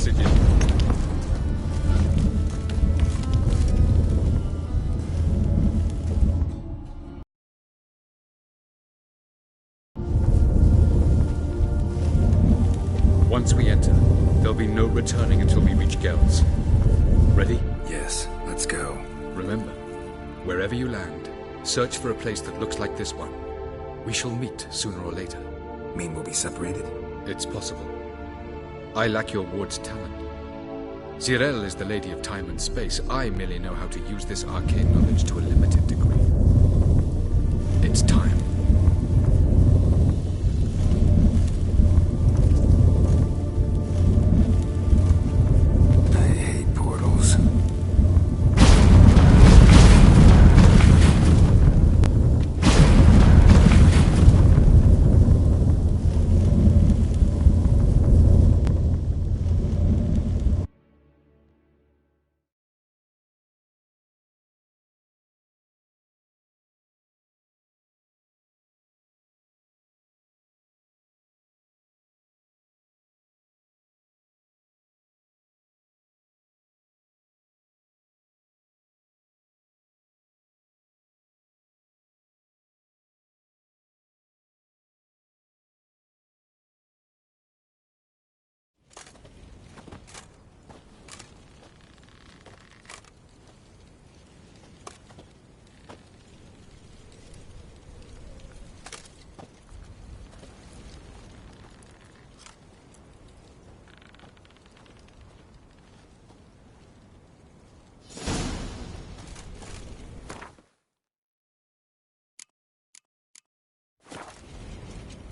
city. Once we enter, there'll be no returning until we reach Gels. Ready? Yes, let's go. Remember, wherever you land, search for a place that looks like this one. We shall meet sooner or later. Mean we'll be separated? It's possible. I lack your ward's talent. Zirel is the lady of time and space. I merely know how to use this arcane knowledge to a limited degree. It's time. I hate portals.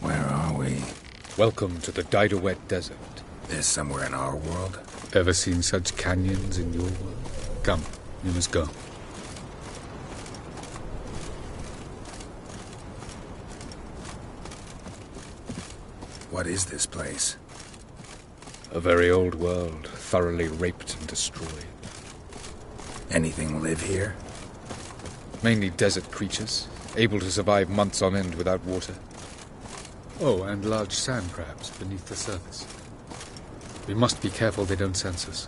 Where are we? Welcome to the Didowet Desert. This somewhere in our world? Ever seen such canyons in your world? Come, you must go. What is this place? A very old world, thoroughly raped and destroyed. Anything live here? Mainly desert creatures, able to survive months on end without water. Oh, and large sand crabs beneath the surface. We must be careful they don't sense us.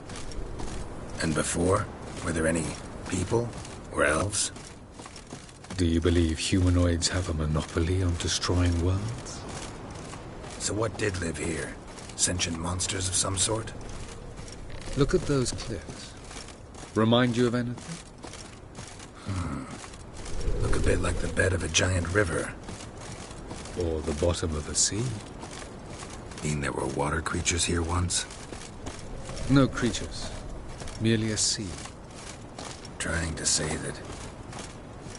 And before? Were there any people? Or elves? Do you believe humanoids have a monopoly on destroying worlds? So what did live here? Sentient monsters of some sort? Look at those cliffs. Remind you of anything? Look a bit like the bed of a giant river. Or the bottom of a sea? Mean there were water creatures here once? No creatures. Merely a sea. Trying to say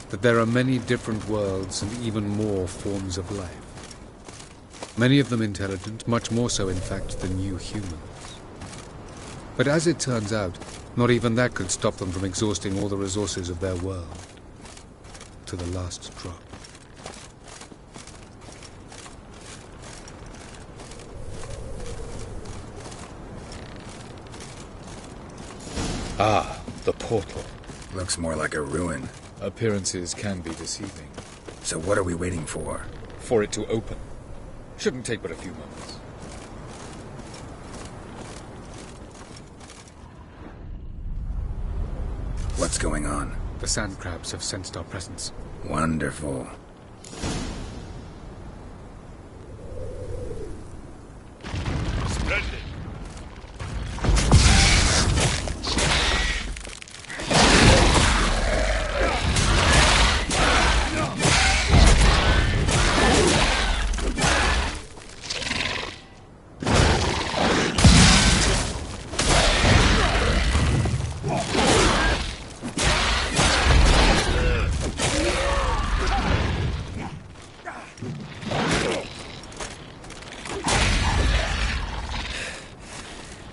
That there are many different worlds and even more forms of life. Many of them intelligent, much more so in fact than you humans. But as it turns out, not even that could stop them from exhausting all the resources of their world. To the last drop. Ah, the portal. looks more like a ruin. Appearances can be deceiving. So what are we waiting for? For it to open. Shouldn't take but a few moments. What's going on? The sand crabs have sensed our presence. Wonderful. Splendid.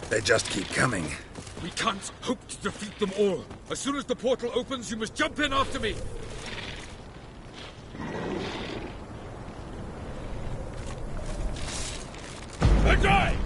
They just keep coming. We can't hope to defeat them all. As soon as the portal opens, you must jump in after me. Attack!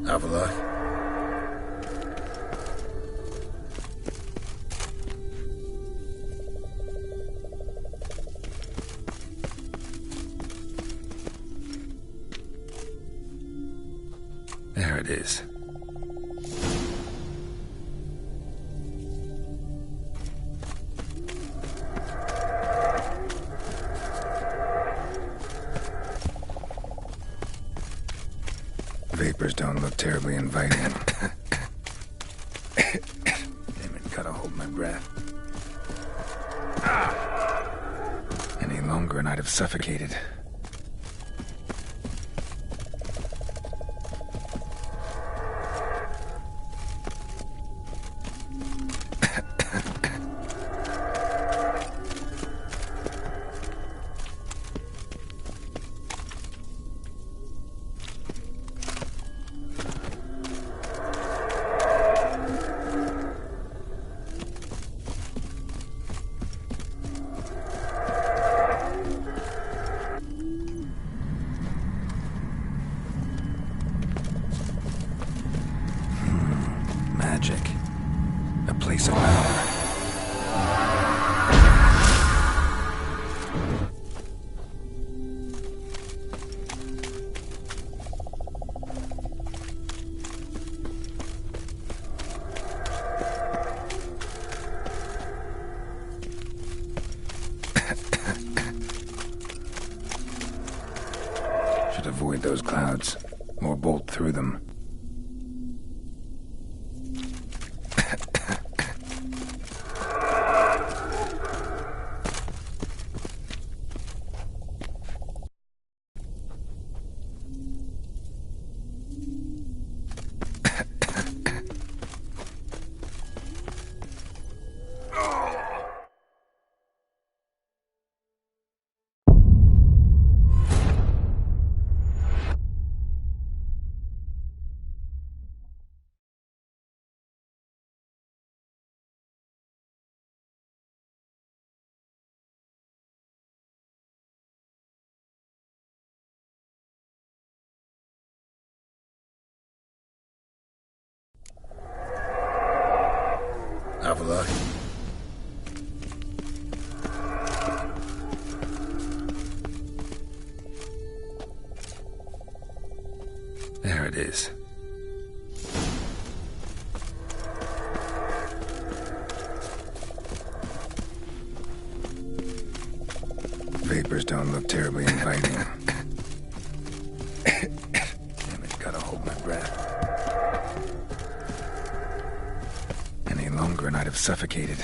Avila? There it is. Vapors don't look terribly inviting. Damn it, gotta hold my breath. Any longer and I'd have suffocated. Magic. A place of power. Should avoid those clouds, or bolt through them. Avila? There it is. Vapors don't look terribly inviting. Damn it, gotta hold my breath. Any longer and I'd have suffocated.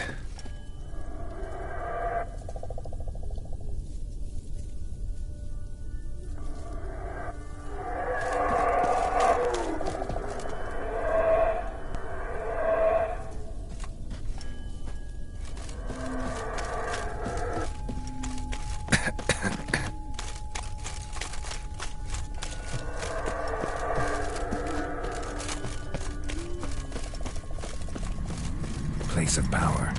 Place of power.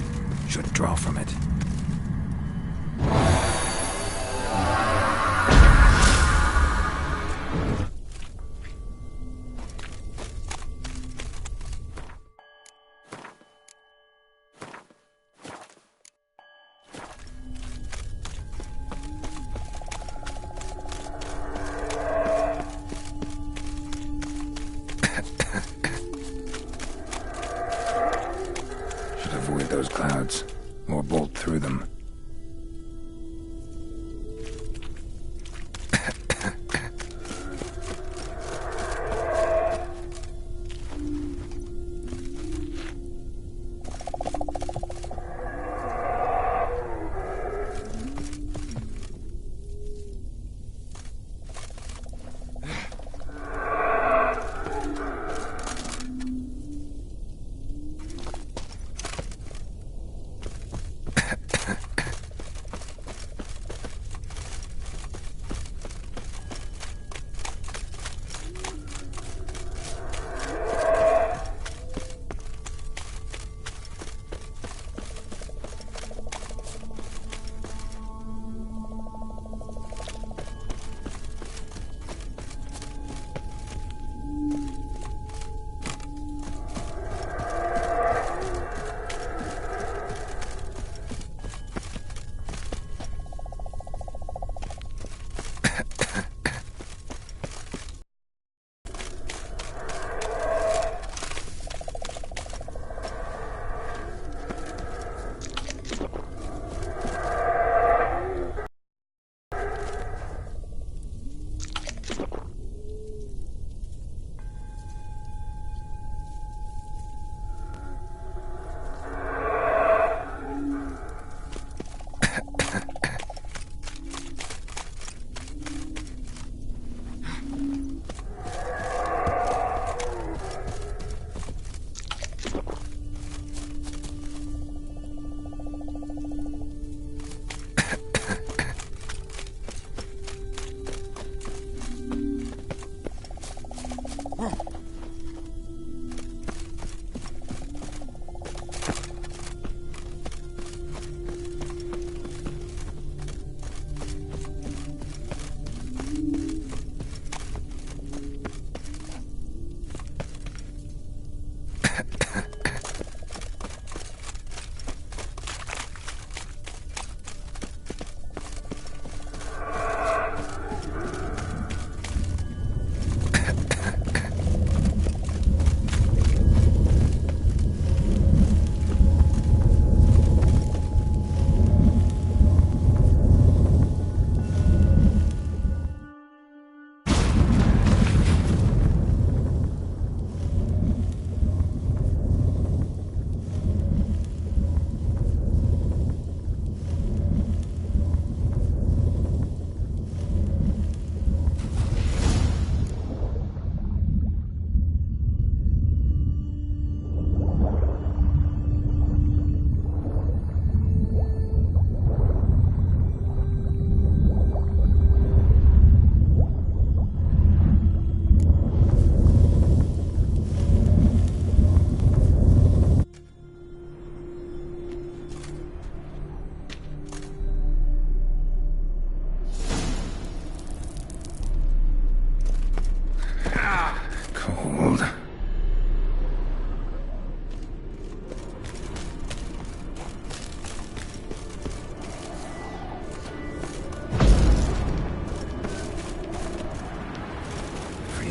Should draw from it. Avoid those clouds, or bolt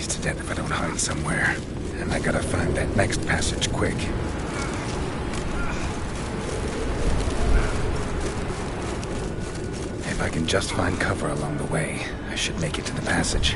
freeze to death if I don't hide somewhere. And I gotta find that next passage quick. If I can just find cover along the way, I should make it to the passage.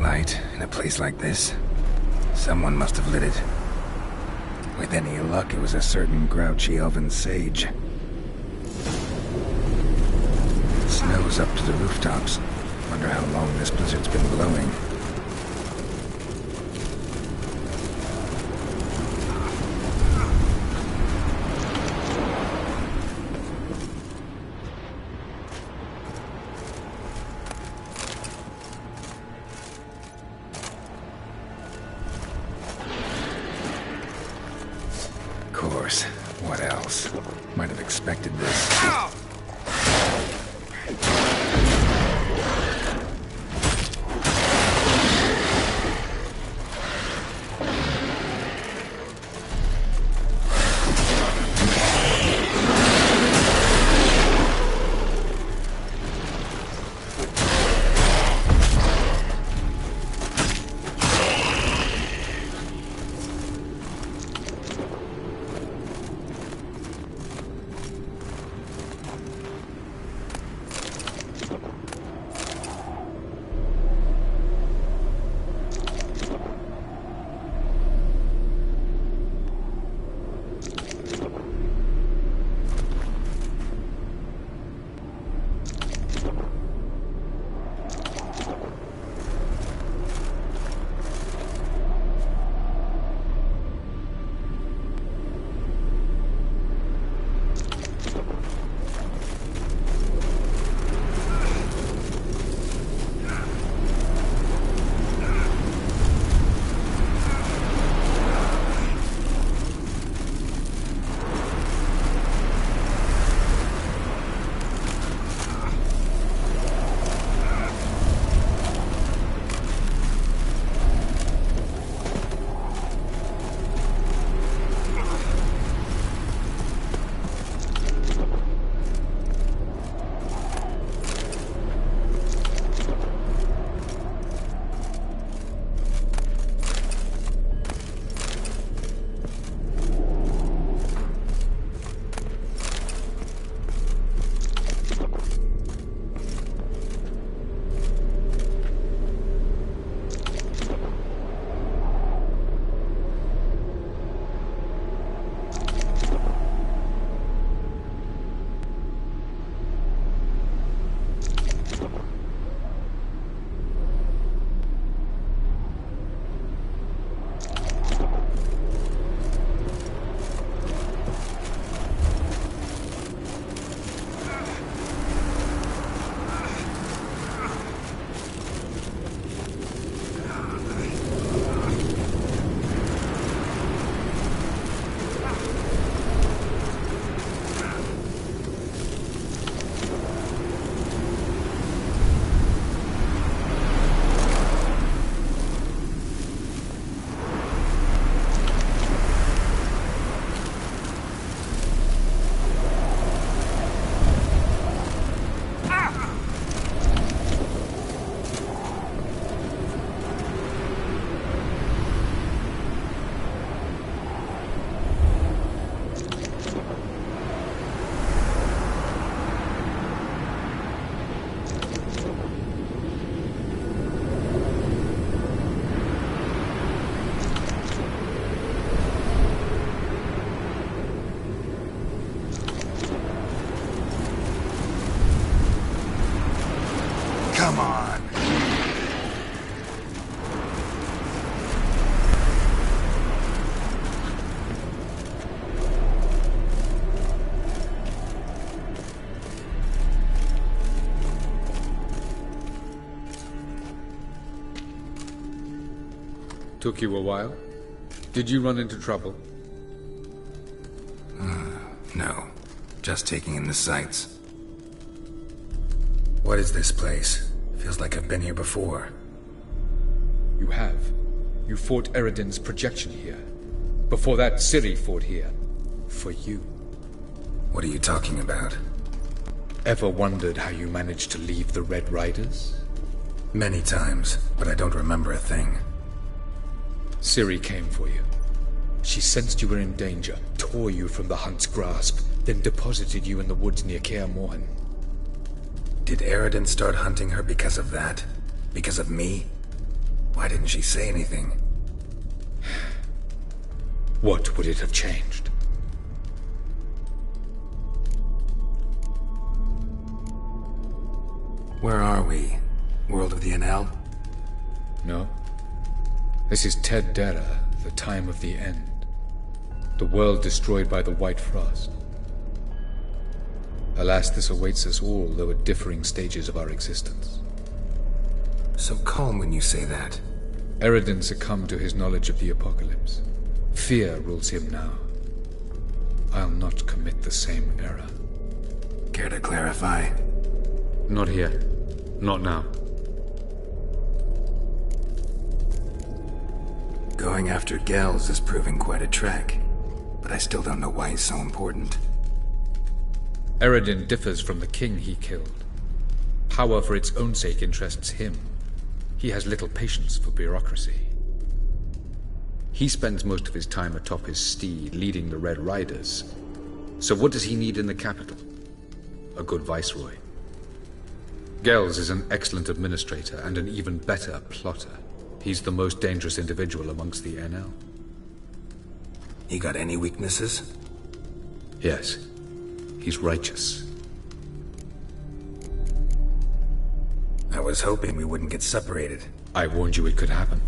Light in a place like this? Someone must have lit it. With any luck, it was a certain grouchy elven sage. Snow's up to the rooftops. Wonder how long this blizzard's been blowing. Of course. What else? Might have expected this. Took you a while? Did you run into trouble? No. Just taking in the sights. What is this place? Feels like I've been here before. You have. You fought Eredin's projection here. Before that, Ciri fought here. For you. What are you talking about? Ever wondered how you managed to leave the Red Riders? Many times, but I don't remember a thing. Ciri came for you. She sensed you were in danger, tore you from the Hunt's grasp, then deposited you in the woods near Kaer Morhen. Did Eredin start hunting her because of that? Because of me? Why didn't she say anything? What would it have changed? Where are we? World of the Enel? No. This is Ted Dera, the time of the end. The world destroyed by the White Frost. Alas, this awaits us all, though at differing stages of our existence. So calm when you say that. Eredin succumbed to his knowledge of the apocalypse. Fear rules him now. I'll not commit the same error. Care to clarify? Not here. Not now. Going after Gels is proving quite a trek, but I still don't know why he's so important. Eredin differs from the king he killed. Power for its own sake interests him. He has little patience for bureaucracy. He spends most of his time atop his steed, leading the Red Riders. So what does he need in the capital? A good viceroy. Gels is an excellent administrator and an even better plotter. He's the most dangerous individual amongst the Enel. He got any weaknesses? Yes. He's righteous. I was hoping we wouldn't get separated. I warned you it could happen.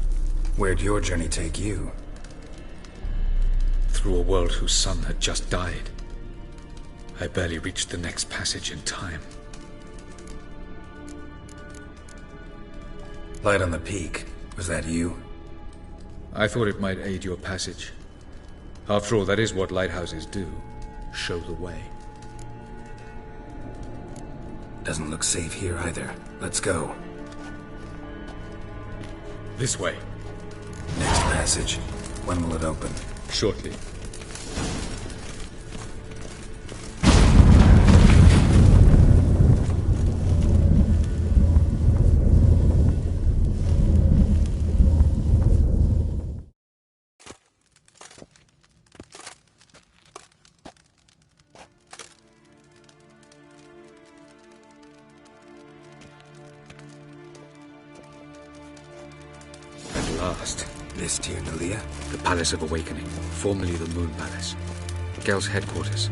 Where'd your journey take you? Through a world whose sun had just died. I barely reached the next passage in time. Light on the peak. Was that you? I thought it might aid your passage. After all, that is what lighthouses do. Show the way. Doesn't look safe here either. Let's go. This way. Next passage. When will it open? Shortly. This Tirnalia? The Palace of Awakening, formerly the Moon Palace. Gel's headquarters.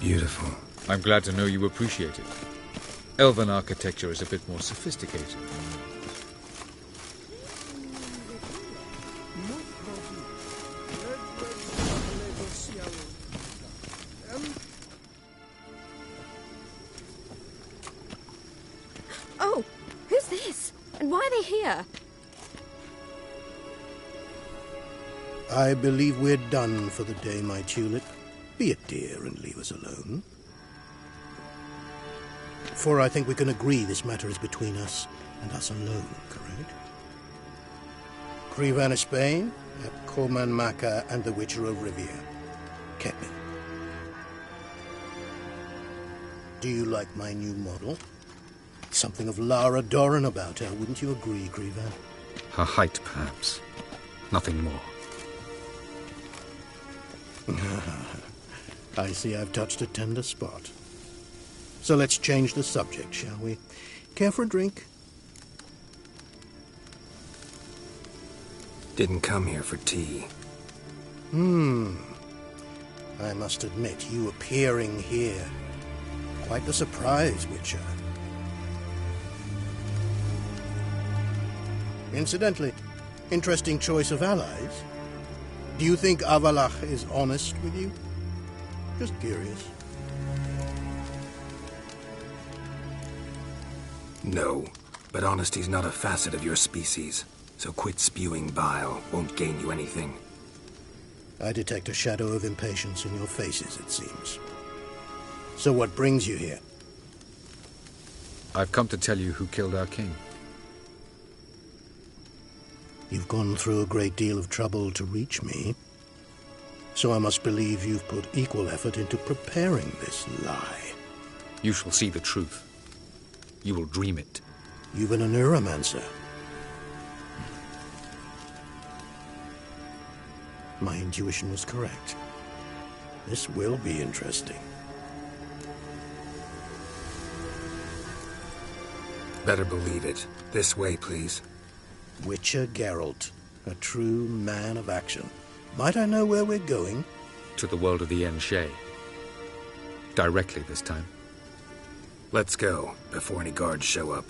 Beautiful. I'm glad to know you appreciate it. Elven architecture is a bit more sophisticated. Oh, who's this? And why are they here? I believe we're done for the day, my tulip. Be a dear and leave us alone. For I think we can agree this matter is between us and us alone, correct? Crevan of Spain, at Corman Maca and the Witcher of Rivia. Kepin. Do you like my new model? Something of Lara Doran about her, wouldn't you agree, Crevan? Her height, perhaps. Nothing more. I see I've touched a tender spot. So let's change the subject, shall we? Care for a drink? Didn't come here for tea. I must admit, you appearing here. Quite the surprise, Witcher. Incidentally, interesting choice of allies. Do you think Avalach is honest with you? Just curious. No, but honesty's not a facet of your species. So quit spewing bile. Won't gain you anything. I detect a shadow of impatience in your faces, it seems. So what brings you here? I've come to tell you who killed our king. You've gone through a great deal of trouble to reach me. So I must believe you've put equal effort into preparing this lie. You shall see the truth. You will dream it. You've been a neuromancer. My intuition was correct. This will be interesting. Better believe it. This way, please. Witcher Geralt, a true man of action. Might I know where we're going? To the world of the Enshe. Directly this time. Let's go, before any guards show up.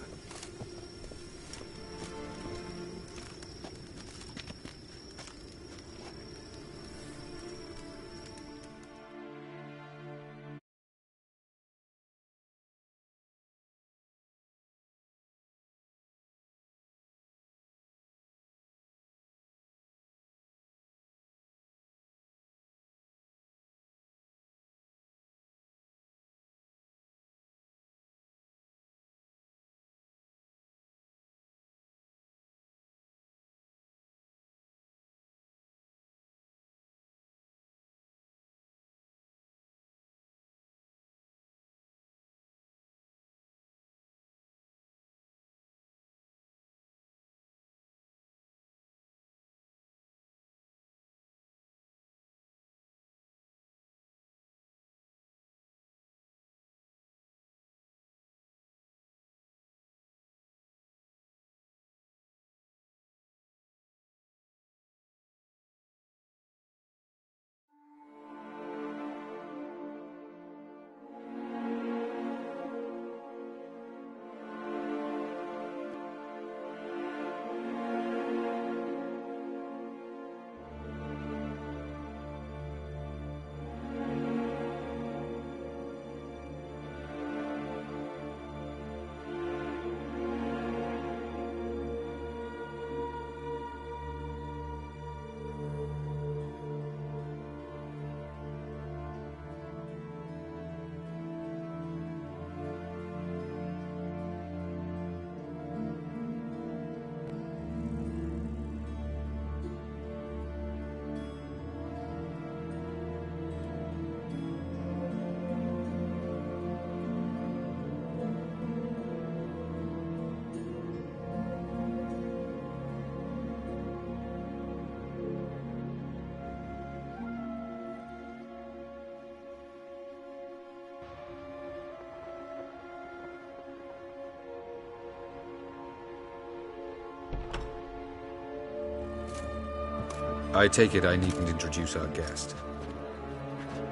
I take it I needn't introduce our guest.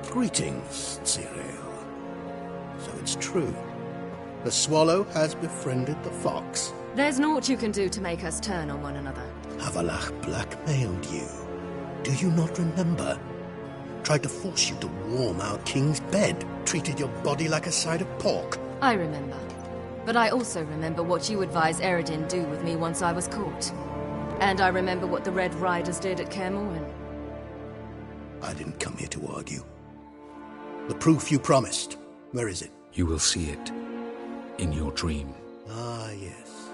Greetings, Cyril. So it's true. The swallow has befriended the fox. There's naught you can do to make us turn on one another. Avalach blackmailed you. Do you not remember? Tried to force you to warm our king's bed. Treated your body like a side of pork. I remember. But I also remember what you advised Eredin do with me once I was caught. And I remember what the Red Riders did at Kaer Morhen. I didn't come here to argue. The proof you promised. Where is it? You will see it. In your dream. Ah, yes.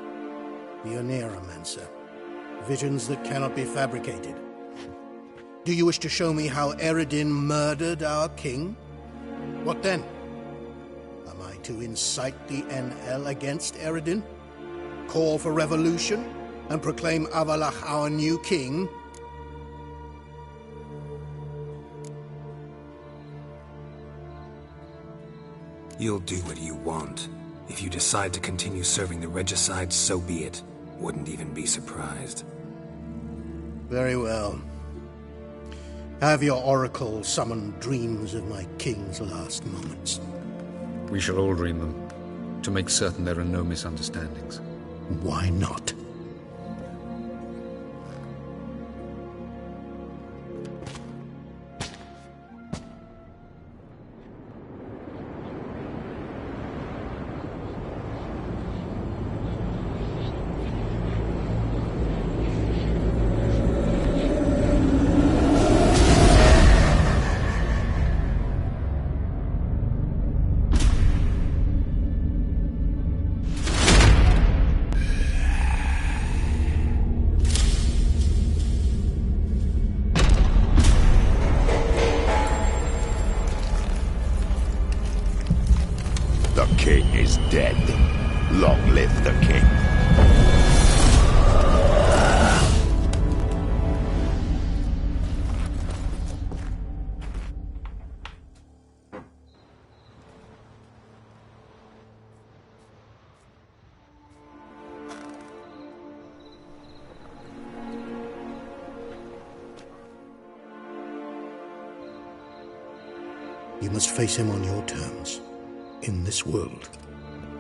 The Oneiromancer. Visions that cannot be fabricated. Do you wish to show me how Eredin murdered our king? What then? Am I to incite the NL against Eredin? Call for revolution? And proclaim Avalach our new king? You'll do what you want. If you decide to continue serving the regicide, so be it. Wouldn't even be surprised. Very well. Have your oracle summon dreams of my king's last moments. We shall all dream them, to make certain there are no misunderstandings. Why not? dead. Long live the king. You must face him on your terms. In this world.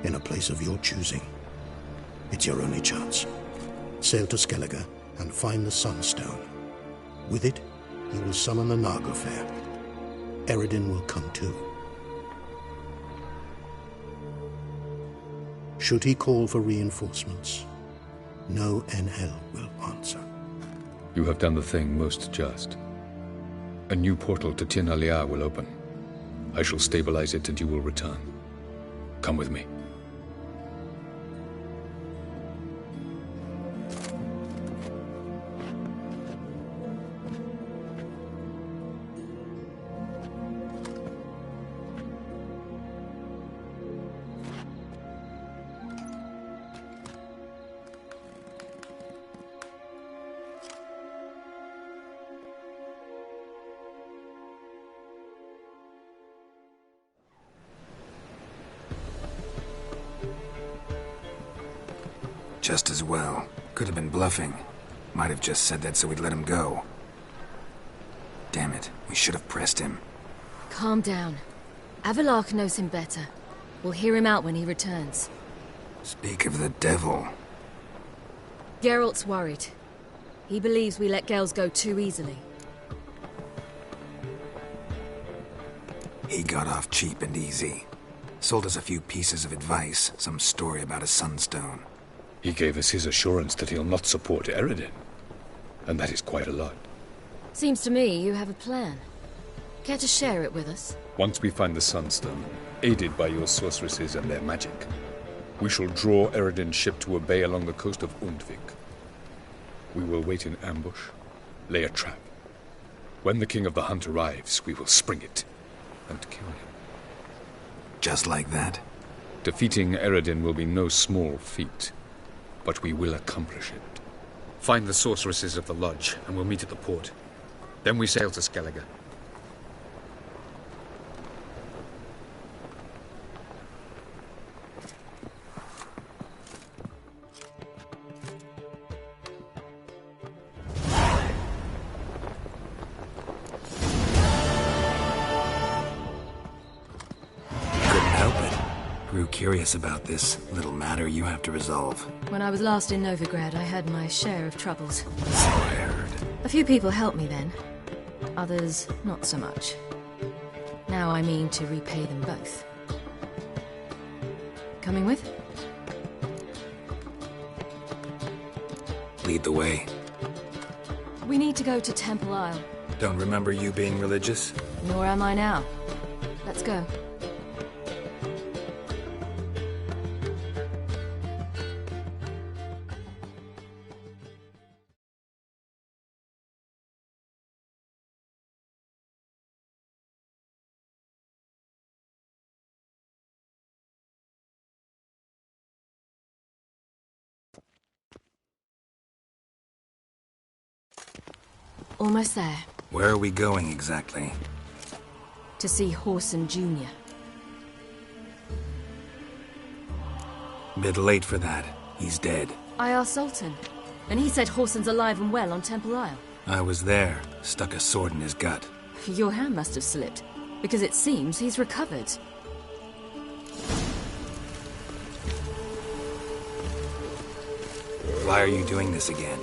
In a place of your choosing. It's your only chance. Sail to Skellige and find the Sunstone. With it, you will summon the Naga Fair. Eredin will come too. Should he call for reinforcements, no NL will answer. You have done the thing most just. A new portal to Tin Alia will open. I shall stabilize it and you will return. Come with me. Just as well. Could have been bluffing. Might have just said that so we'd let him go. Damn it, we should have pressed him. Calm down. Avalark knows him better. We'll hear him out when he returns. Speak of the devil. Geralt's worried. He believes we let girls go too easily. He got off cheap and easy. Sold us a few pieces of advice, some story about a sunstone. He gave us his assurance that he'll not support Eredin. And that is quite a lot. Seems to me you have a plan. Care to share it with us? Once we find the Sunstone, aided by your sorceresses and their magic, we shall draw Eredin's ship to a bay along the coast of Undvik. We will wait in ambush, lay a trap. When the King of the Hunt arrives, we will spring it and kill him. Just like that? Defeating Eredin will be no small feat, but we will accomplish it. Find the sorceresses of the lodge, and we'll meet at the port. Then we sail to Skellige. Grew curious about this little matter you have to resolve. When I was last in Novigrad, I had my share of troubles. So I heard. A few people helped me then. Others, not so much. Now I mean to repay them both. Coming with? Lead the way. We need to go to Temple Isle. Don't remember you being religious? Nor am I now. Let's go. Almost there. Where are we going exactly? To see Horson Jr. Bit late for that. He's dead. I asked Sultan, and he said Horson's alive and well on Temple Isle. I was there. Stuck a sword in his gut. Your hand must have slipped, because it seems he's recovered. Why are you doing this again?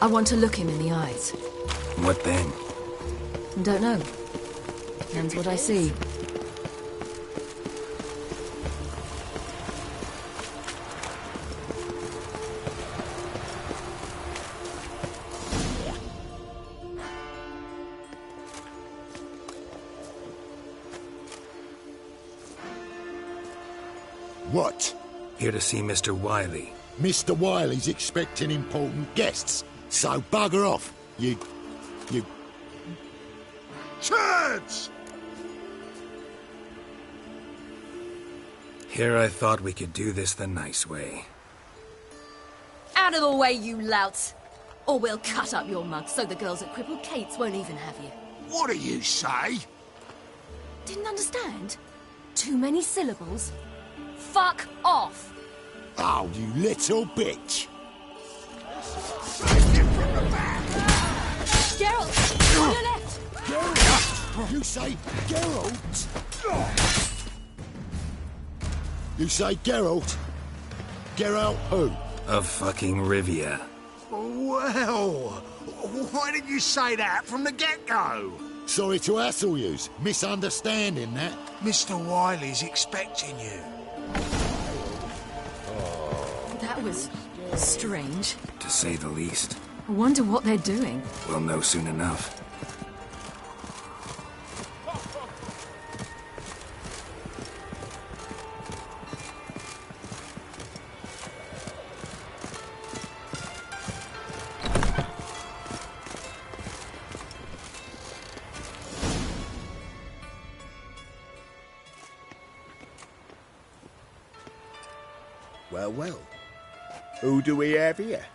I want to look him in the eyes. What then? Don't know. Depends what I see. What? Here to see Mr. Wiley. Mr. Wiley's expecting important guests, so bugger off, you... Chads! Here I thought we could do this the nice way. Out of the way, you louts! Or we'll cut up your mug so the girls at Crippled Kate's won't even have you. What do you say? Didn't understand? Too many syllables? Fuck off! Oh, you little bitch. Geralt! On your left! Geralt? You say Geralt? You say Geralt? Geralt who? Of fucking Rivia. Well, why did you say that from the get-go? Sorry to hassle yous. Misunderstanding that. Mr. Wiley's expecting you. That was strange. To say the least. I wonder what they're doing. We'll know soon enough. Well, well. Who do we have here?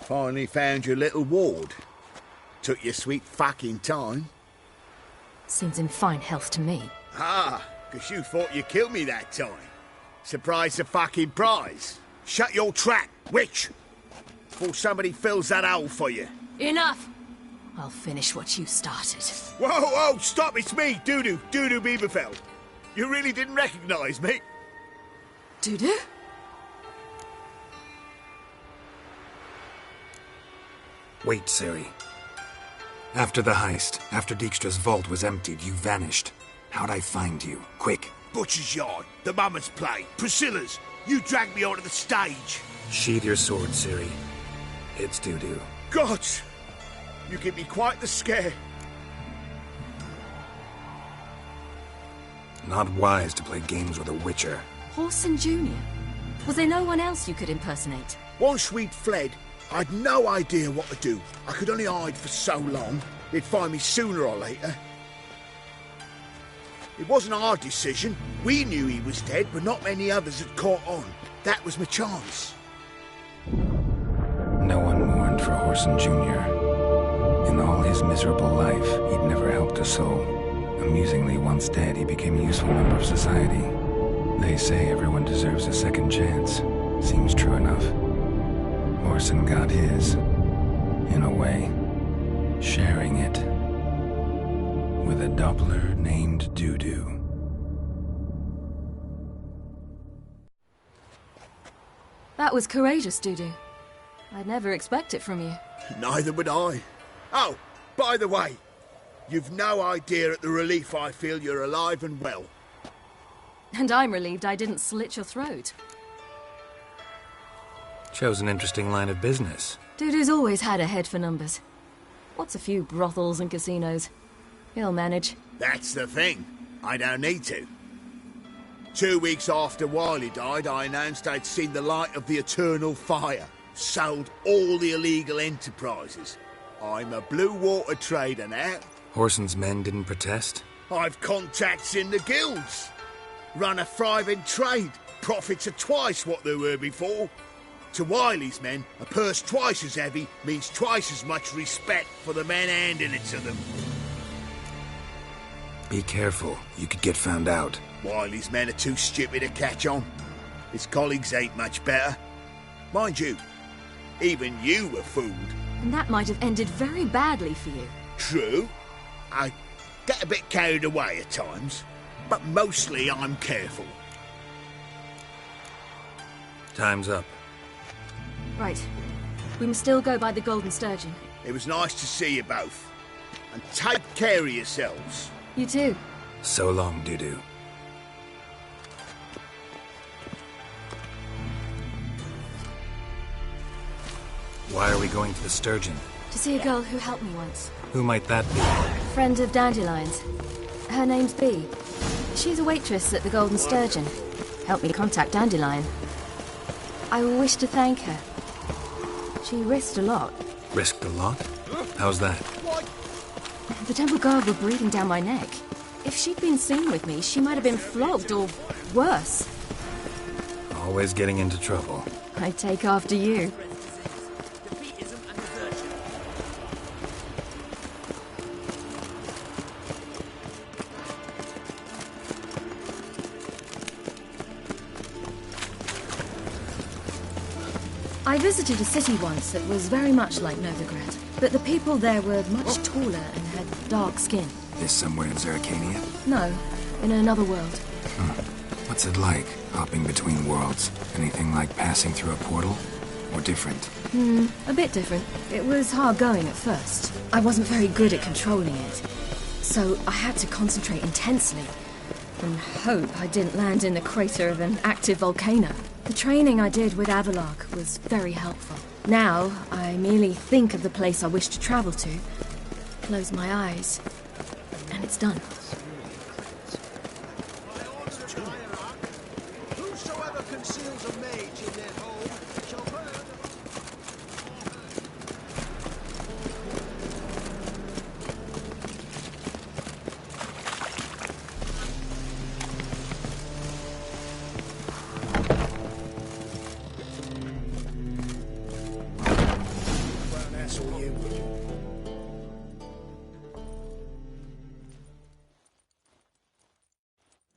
Finally found your little ward. Took your sweet fucking time. Seems in fine health to me. Ah, 'cause you thought you killed me that time. Surprise the fucking prize. Shut your trap, witch! Before somebody fills that hole for you. Enough! I'll finish what you started. Whoa, whoa, stop, it's me, Dudu Bieberfeld. You really didn't recognise me? Dudu? Wait, Ciri. After the heist, after Dijkstra's vault was emptied, you vanished. How'd I find you? Quick. Butcher's Yard, the Mama's Play, Priscilla's. You dragged me onto the stage. Sheathe your sword, Ciri. It's Dudu. God! You give me quite the scare. Not wise to play games with a witcher. Horson Jr.? Was there no one else you could impersonate? Once we'd fled, I'd no idea what to do. I could only hide for so long. They'd find me sooner or later. It wasn't our decision. We knew he was dead, but not many others had caught on. That was my chance. No one mourned for Horson Jr. In all his miserable life, he'd never helped a soul. Amusingly, once dead, he became a useful member of society. They say everyone deserves a second chance. Seems true enough. Horson got his, in a way, sharing it with a Doppler named Dudu. That was courageous, Dudu. I'd never expect it from you. Neither would I. Oh, by the way, you've no idea at the relief I feel you're alive and well. And I'm relieved I didn't slit your throat. Chose an interesting line of business. Dudu's always had a head for numbers. What's a few brothels and casinos? He'll manage. That's the thing. I don't need to. 2 weeks after Wiley died, I announced I'd seen the light of the eternal fire. Sold all the illegal enterprises. I'm a blue water trader now. Horson's men didn't protest? I've contacts in the guilds. Run a thriving trade. Profits are twice what they were before. To Wiley's men, a purse twice as heavy means twice as much respect for the men handing it to them. Be careful. You could get found out. Wiley's men are too stupid to catch on. His colleagues ain't much better. Mind you, even you were fooled. And that might have ended very badly for you. True. I get a bit carried away at times, but mostly I'm careful. Time's up. Right. We must still go by the Golden Sturgeon. It was nice to see you both. And take care of yourselves. You too. So long, Dudu. Why are we going to the Sturgeon? To see a girl who helped me once. Who might that be? Friend of Dandelion's. Her name's Bee. She's a waitress at the Golden Sturgeon. Helped me contact Dandelion. I wish to thank her. She risked a lot. Risked a lot? How's that? The temple guard were breathing down my neck. If she'd been seen with me, she might have been flogged or worse. Always getting into trouble. I take after you. I visited a city once that was very much like Novigrad, but the people there were much taller and had dark skin. This somewhere in Zeracania? No, in another world. What's it like, hopping between worlds? Anything like passing through a portal? Or different? A bit different. It was hard going at first. I wasn't very good at controlling it. So I had to concentrate intensely and hope I didn't land in the crater of an active volcano. The training I did with Avalark was very helpful. Now, I merely think of the place I wish to travel to, close my eyes, and it's done. Whosoever conceals a mage in their home shall burn. That's all you.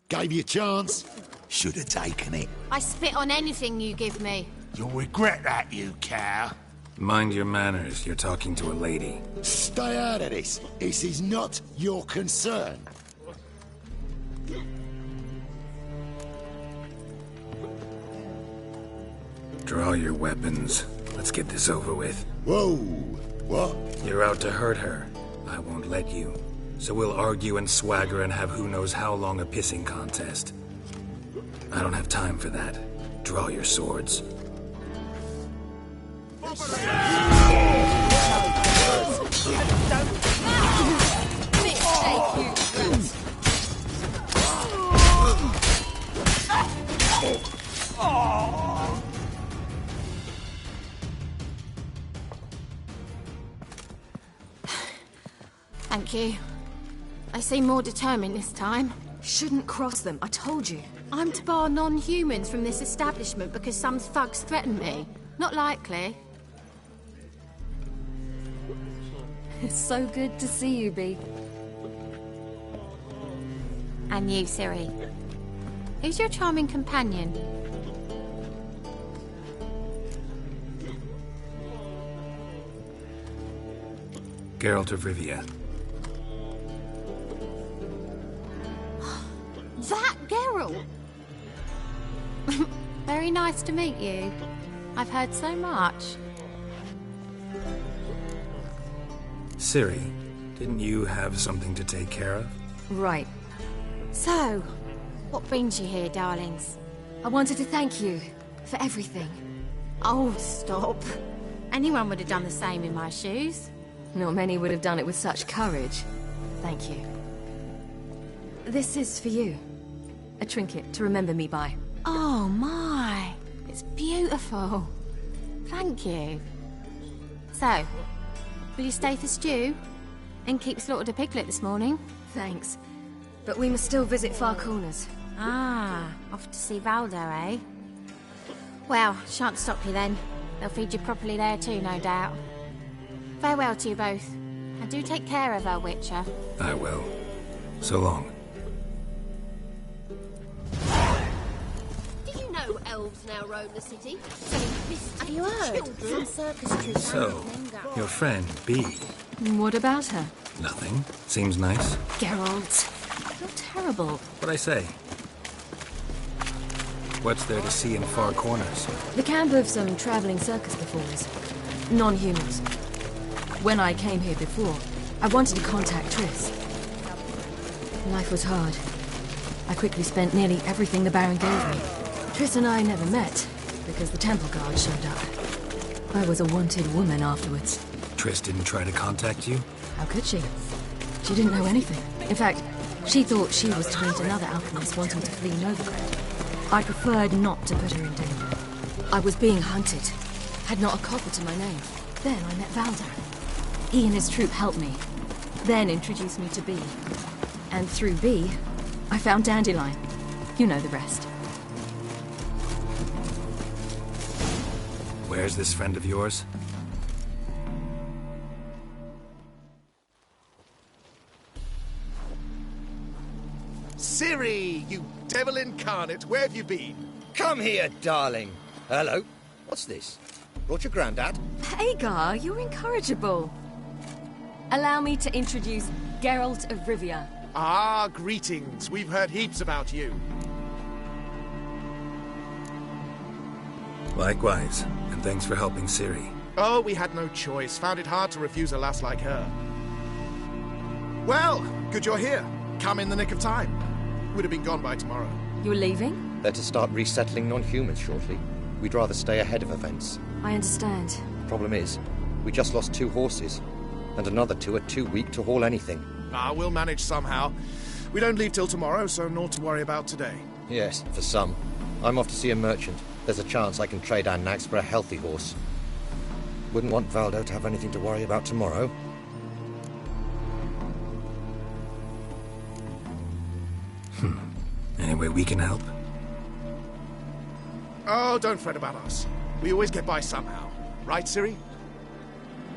Gave you a chance. Should have taken it. I spit on anything you give me. You'll regret that, you cow. Mind your manners, you're talking to a lady. Stay out of this. This is not your concern. Draw your weapons. Let's get this over with. Whoa. What? You're out to hurt her. I won't let you. So we'll argue and swagger and have who knows how long a pissing contest. I don't have time for that. Draw your swords. Thank you. I seem more determined this time. Shouldn't cross them, I told you. I'm to bar non-humans from this establishment because some thugs threaten me. Not likely. It's so good to see you, Bee. And you, Ciri. Who's your charming companion? Geralt of Rivia. That Geralt! Very nice to meet you. I've heard so much. Ciri, didn't you have something to take care of? Right. So, what brings you here, darlings? I wanted to thank you for everything. Oh, stop. Anyone would have done the same in my shoes. Not many would have done it with such courage. Thank you. This is for you. A trinket to remember me by. Oh, my. It's beautiful. Thank you. So, will you stay for stew? And keep slaughtered a piglet this morning? Thanks. But we must still visit Far Corners. Ah, off to see Valdo, eh? Well, shan't stop you then. They'll feed you properly there too, no doubt. Farewell to you both. And do take care of her, Witcher. I will. So long. Did you know elves now roam the city? Selling biscuits Have you heard? to children? Some circus troop. So, your friend, Bee. What about her? Nothing. Seems nice. Geralt. You're terrible. What'd I say? What's there to see in Far Corners? The camp of some traveling circus performers. Non-humans. When I came here before, I wanted to contact Triss. Life was hard. I quickly spent nearly everything the Baron gave me. Triss and I never met, because the temple guard showed up. I was a wanted woman afterwards. Triss didn't try to contact you? How could she? She didn't know anything. In fact, she thought she was to meet another alchemist wanting to flee Novigrad. I preferred not to put her in danger. I was being hunted. Had not a copper to my name. Then I met Valdo. He and his troop helped me. Then introduced me to Bee. And through B, I found Dandelion. You know the rest. Where's this friend of yours? Ciri, you devil incarnate, where have you been? Come here, darling. Hello. What's this? Brought your granddad? Hagar, you're incorrigible. Allow me to introduce Geralt of Rivia. Ah, greetings. We've heard heaps about you. Likewise, and thanks for helping Ciri. Oh, we had no choice. Found it hard to refuse a lass like her. Well, good you're here. Come in the nick of time. Would have been gone by tomorrow. You're leaving? They're to start resettling non-humans shortly. We'd rather stay ahead of events. I understand. Problem is, we just lost 2 horses, and another 2 are too weak to haul anything. Ah, we'll manage somehow. We don't leave till tomorrow, so naught to worry about today. Yes, for some. I'm off to see a merchant. There's a chance I can trade our nags for a healthy horse. Wouldn't want Valdo to have anything to worry about tomorrow. Any way we can help? Oh, don't fret about us. We always get by somehow. Right, Ciri?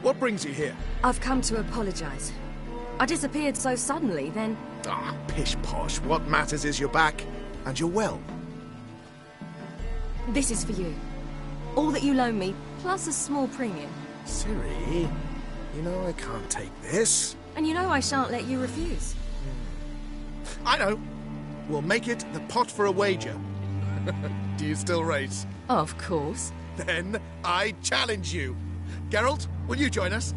What brings you here? I've come to apologize. I disappeared so suddenly, then... Ah, pish-posh. What matters is you're back, and you're well. This is for you. All that you loan me, plus a small premium. Ciri, you know I can't take this. And you know I shan't let you refuse. I know. We'll make it the pot for a wager. Do you still race? Of course. Then I challenge you. Geralt, will you join us?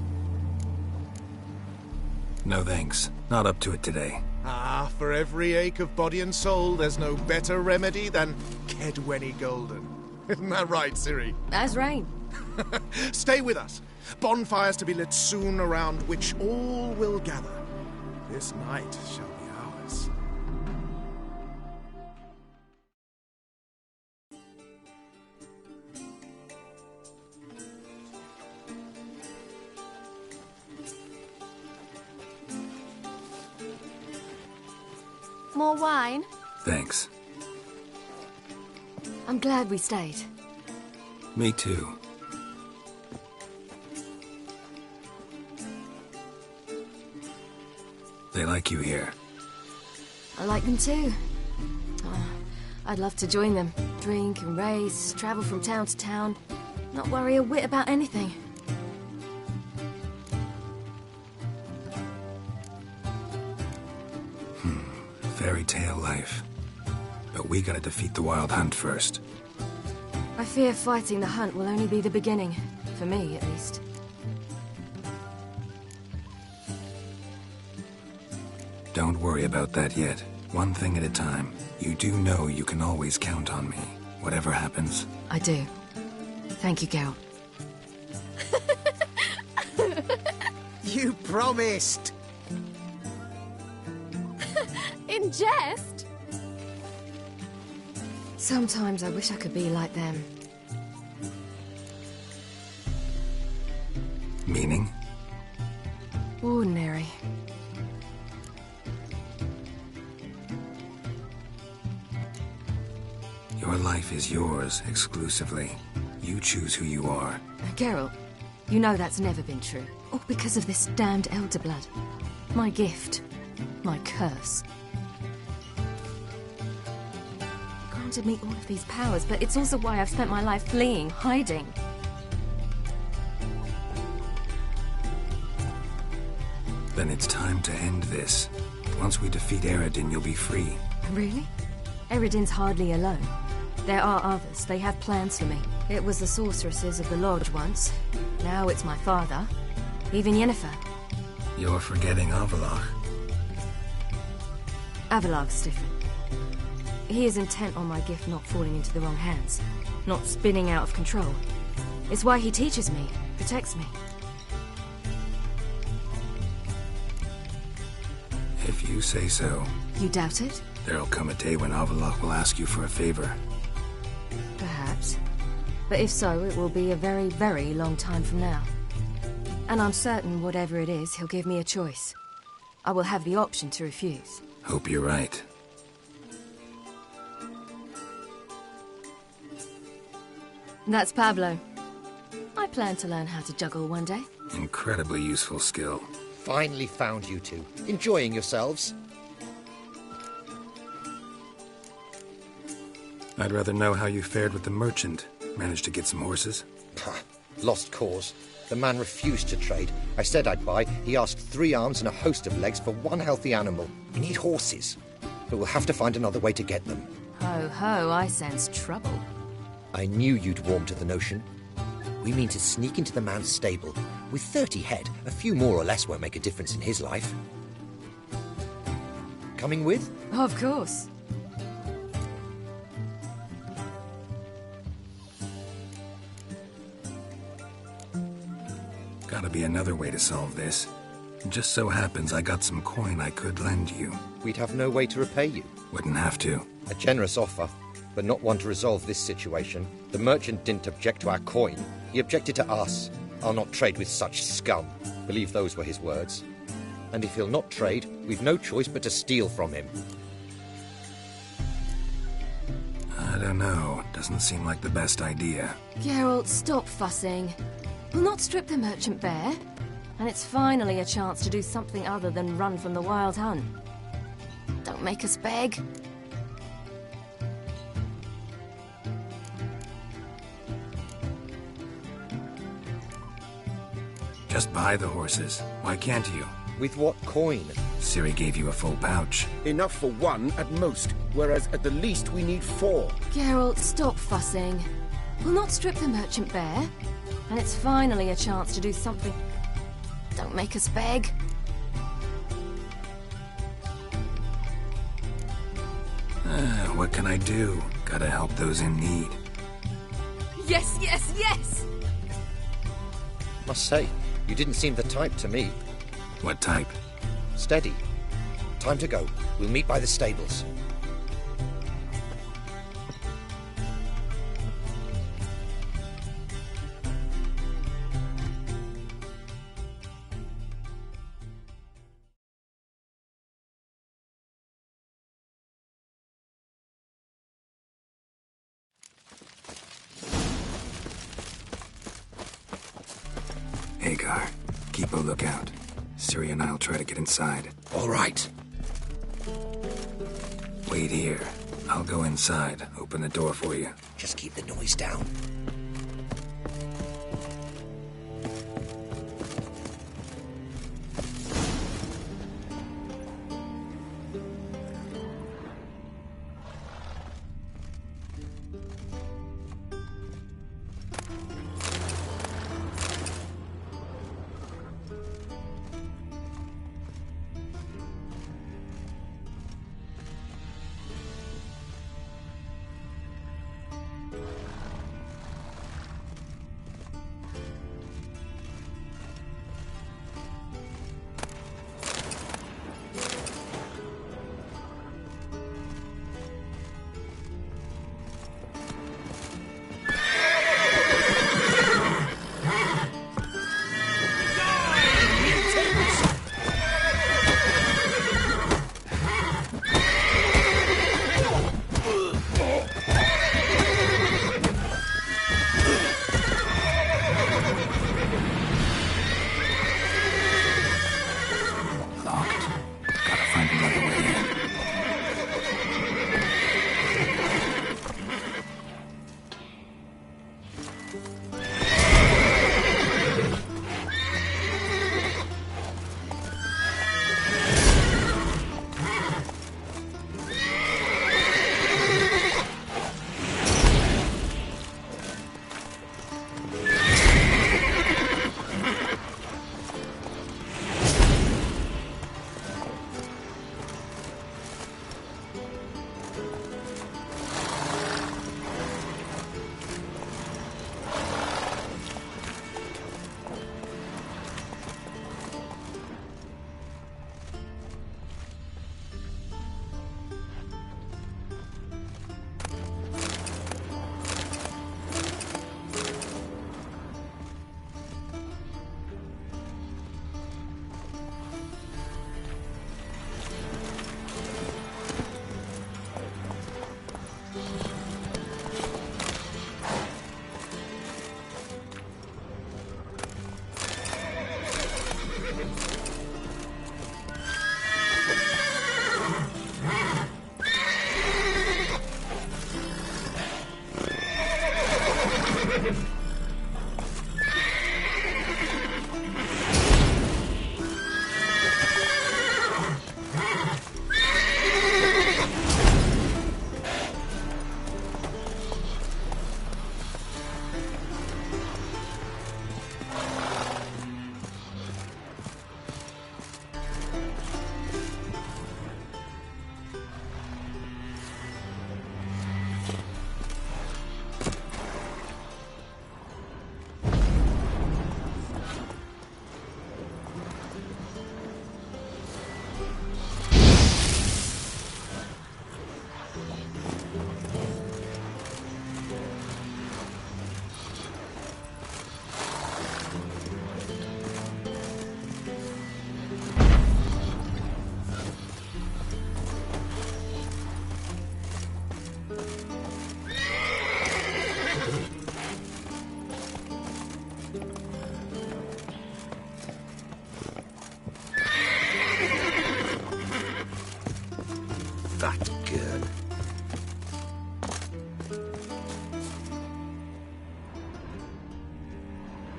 No thanks. Not up to it today. Ah, for every ache of body and soul, there's no better remedy than Kedwenny Golden. Isn't that right, Ciri? As rain. Stay with us. Bonfires to be lit soon, around which all will gather. This night shall be ours. More wine? Thanks. I'm glad we stayed. Me too. They like you here. I like them too. Oh, I'd love to join them. Drink and race, travel from town to town. Not worry a whit about anything. Fairy tale life. But we gotta defeat the Wild Hunt first. I fear fighting the hunt will only be the beginning. For me, at least. Don't worry about that yet. One thing at a time. You do know you can always count on me, whatever happens. I do. Thank you, Geralt. You promised! In jest? Sometimes I wish I could be like them. Meaning? Ordinary. Your life is yours, exclusively. You choose who you are. Geralt, you know that's never been true. All because of this damned elder blood. My gift. My curse. It granted me all of these powers, but it's also why I've spent my life fleeing, hiding. Then it's time to end this. Once we defeat Eredin, you'll be free. Really? Eredin's hardly alone. There are others. They have plans for me. It was the sorceresses of the Lodge once. Now it's my father. Even Yennefer. You're forgetting Avalok. Avalok's different. He is intent on my gift not falling into the wrong hands. Not spinning out of control. It's why he teaches me, protects me. If you say so. You doubt it? There'll come a day when Avalok will ask you for a favor. Perhaps. But if so, it will be a very, very long time from now. And I'm certain whatever it is, he'll give me a choice. I will have the option to refuse. Hope you're right. That's Pablo. I plan to learn how to juggle one day. Incredibly useful skill. Finally found you two. Enjoying yourselves? I'd rather know how you fared with the merchant. Managed to get some horses? Pah, lost cause. The man refused to trade. I said I'd buy. He asked 3 arms and a host of legs for 1 healthy animal. We need horses. But we'll have to find another way to get them. Ho ho, I sense trouble. I knew you'd warm to the notion. We mean to sneak into the man's stable. With 30 head, a few more or less won't make a difference in his life. Coming with? Of course. Gotta be another way to solve this. It just so happens I got some coin I could lend you. We'd have no way to repay you. Wouldn't have to. A generous offer, but not one to resolve this situation. The merchant didn't object to our coin. He objected to us. I'll not trade with such scum. Believe those were his words. And if he'll not trade, we've no choice but to steal from him. I don't know. Doesn't seem like the best idea. Geralt, stop fussing. We'll not strip the merchant bare. And it's finally a chance to do something other than run from the wild hunt. Don't make us beg. Just buy the horses. Why can't you? With what coin? Ciri gave you a full pouch. Enough for 1 at most, whereas at the least we need 4. Geralt, stop fussing. We'll not strip the merchant bare. And it's finally a chance to do something. Don't make us beg. What can I do? Gotta help those in need. Yes, yes, yes! Must say, you didn't seem the type to me. What type? Steady. Time to go. We'll meet by the stables. Hagar, keep a lookout. Ciri and I'll try to get inside. All right. Wait here. I'll go inside. Open the door for you. Just keep the noise down.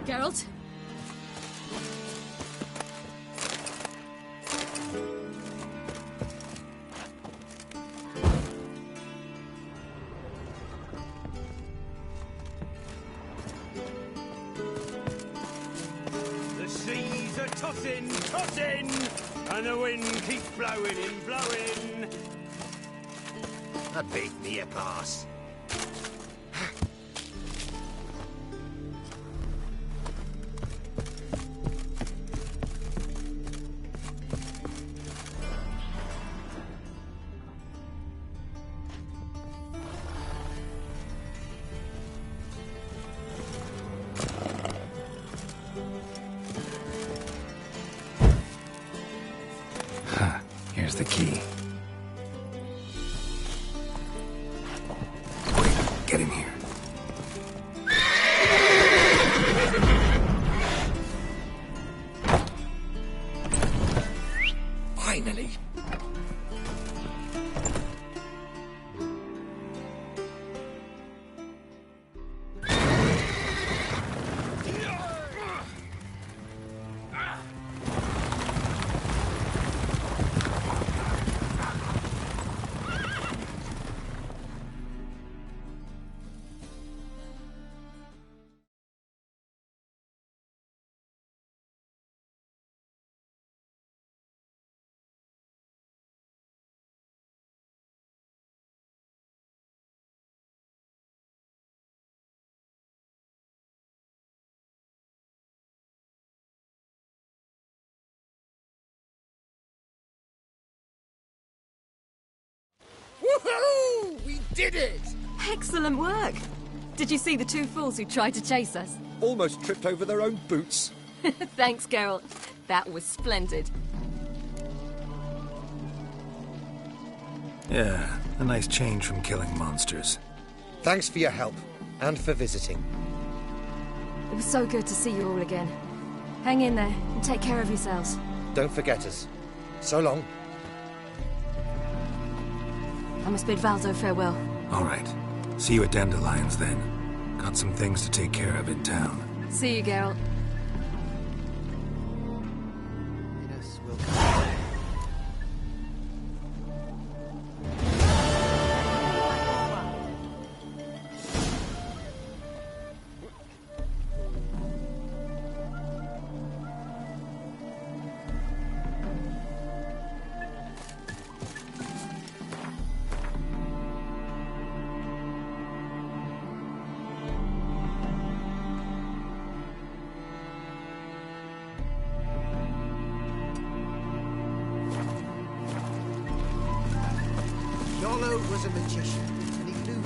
Geralt. The seas are tossing, tossing, and the wind keeps blowing and blowing. A big near pass. Here's the key. Get in here. Finally. Woohoo! We did it! Excellent work. Did you see the two fools who tried to chase us? Almost tripped over their own boots. Thanks, Geralt. That was splendid. Yeah, a nice change from killing monsters. Thanks for your help, and for visiting. It was so good to see you all again. Hang in there and take care of yourselves. Don't forget us. So long. I must bid Valdo farewell. All right. See you at Dandelions, then. Got some things to take care of in town. See you, Geralt. Yes, we'll come. Yolo was a magician, and he knew.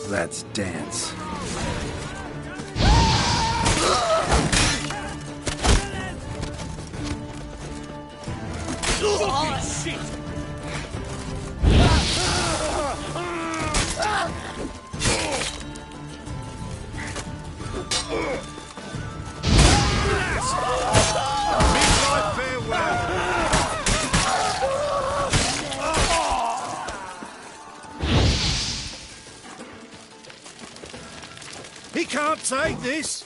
Let's dance. Fucking shit! He can't take this!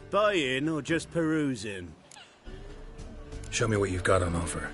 Buying or just perusing? Show me what you've got on offer.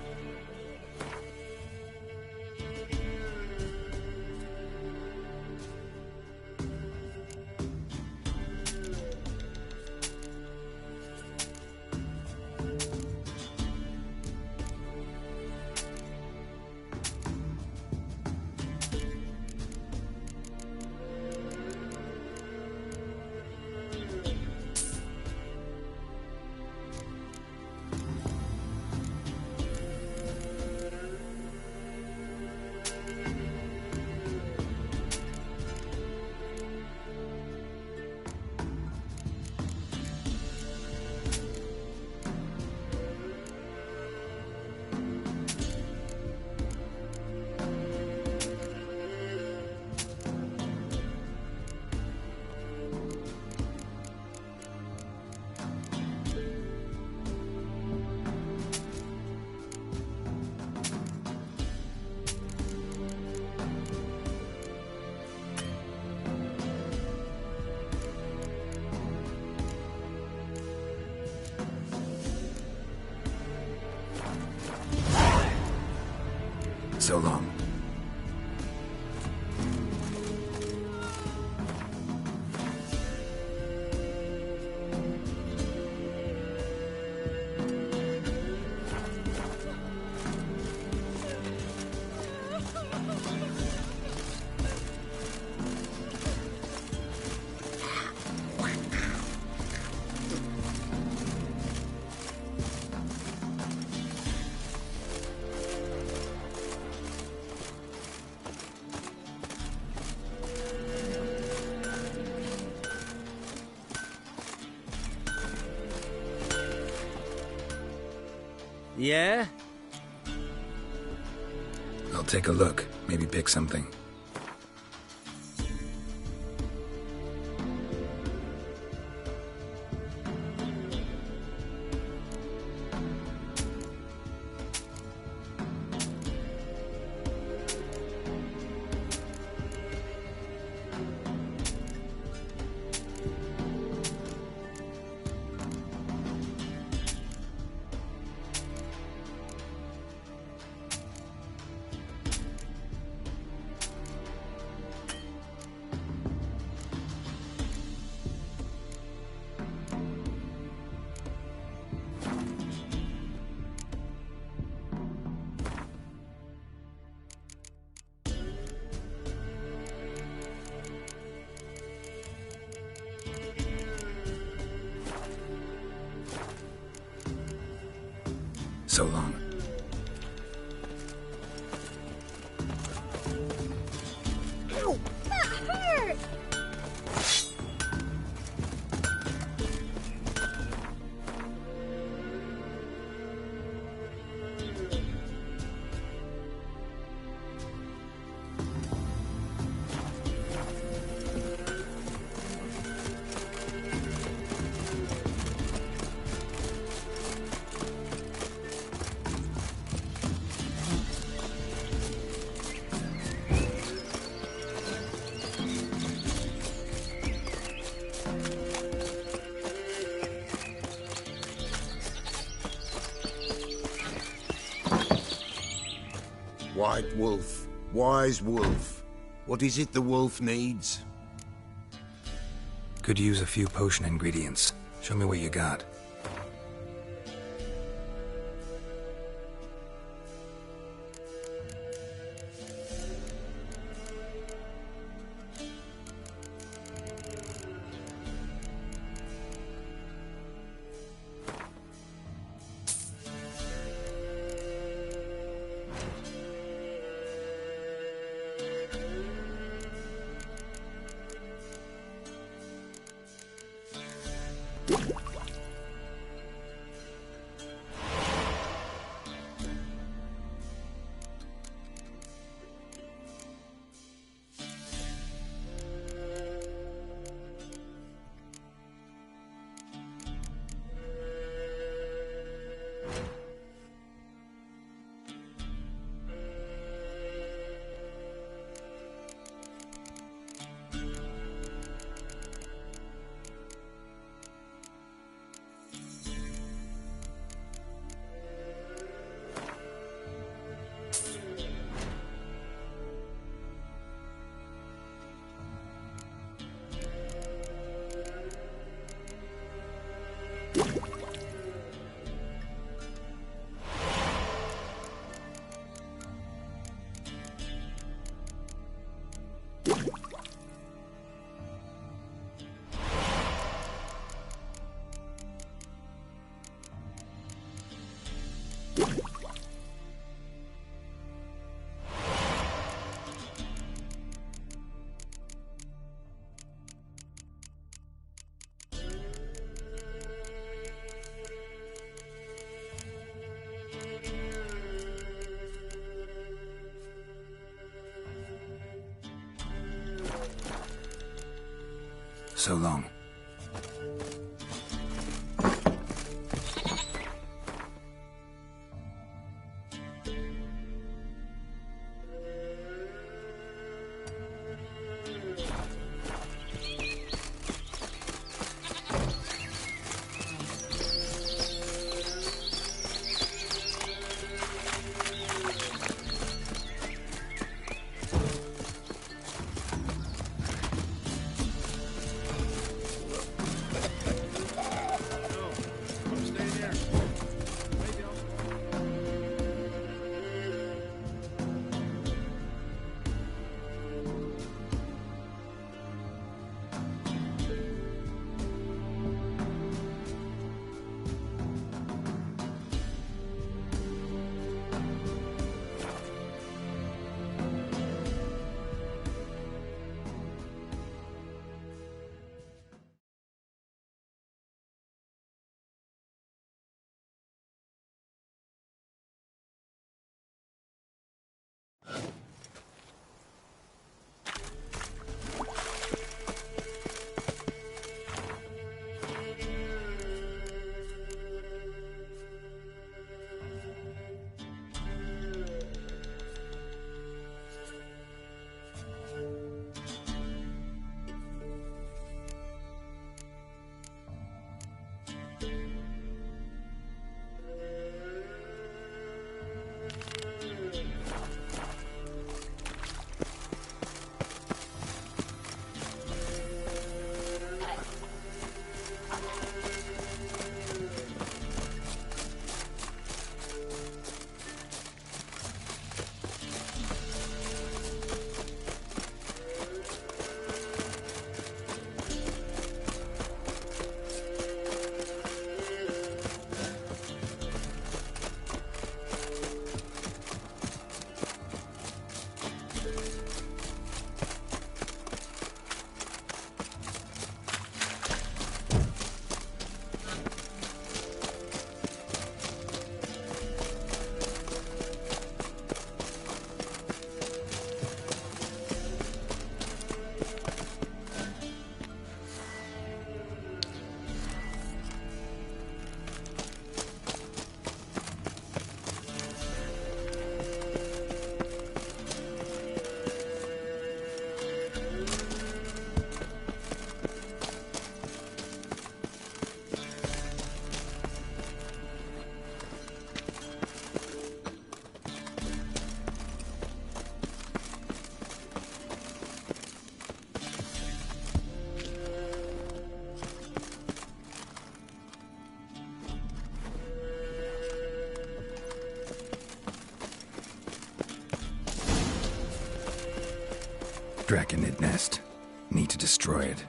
So long. Yeah? I'll take a look. Maybe pick something. So long. Ow! That hurt! White wolf, wise wolf. What is it the wolf needs? Could use a few potion ingredients. Show me what you got. So long. Draconid nest. Need to destroy it.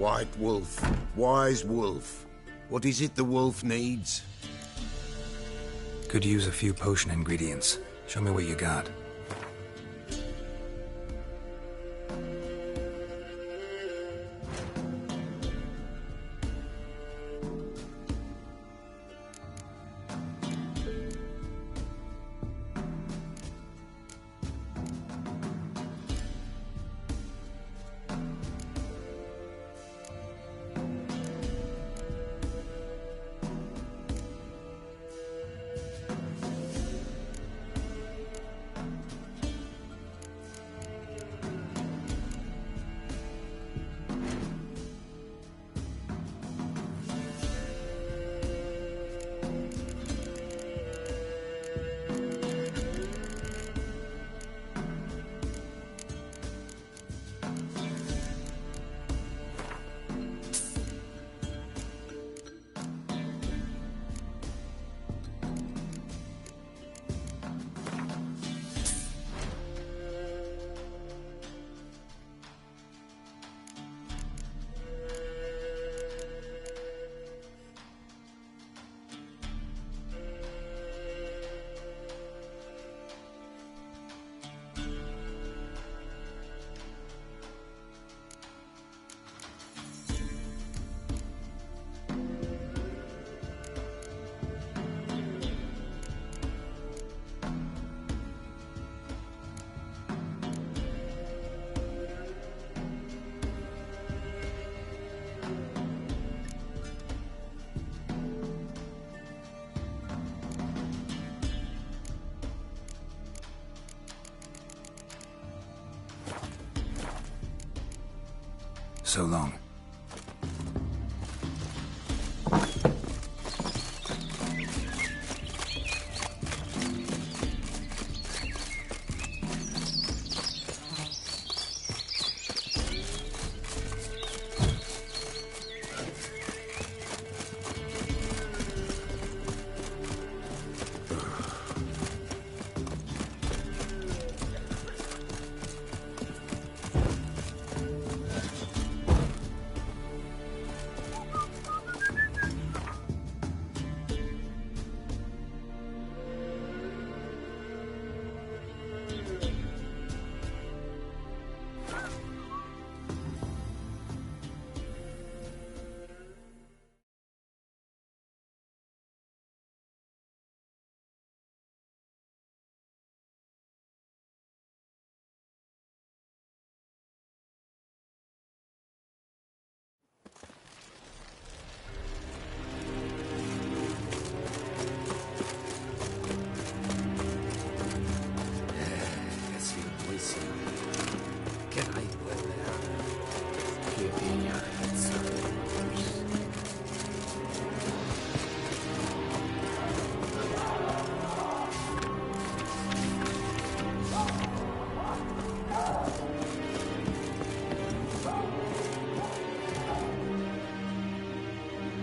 White wolf. Wise wolf. What is it the wolf needs? Could use a few potion ingredients. Show me what you got. So long.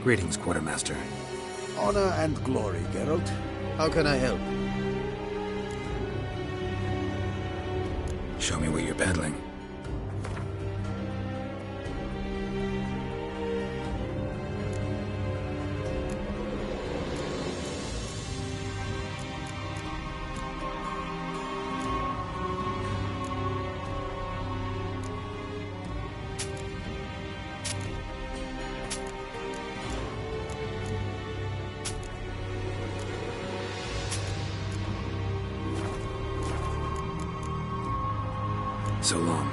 Greetings, Quartermaster. Honor and glory, Geralt. How can I help? Show me what you're peddling. So long.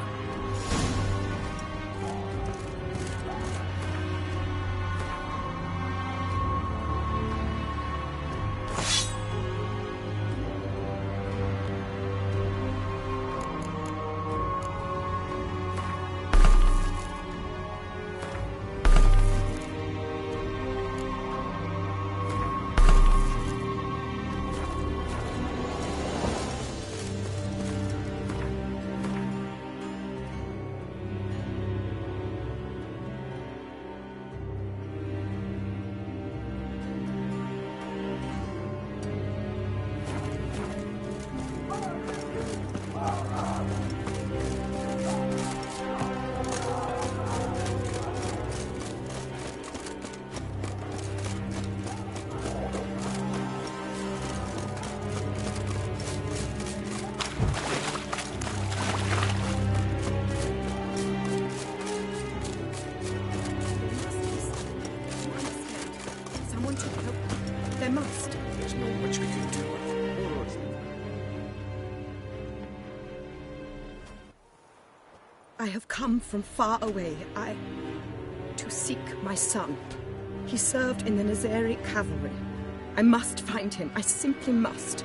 I have come from far away. To seek my son. He served in the Nazari cavalry. I must find him. I simply must.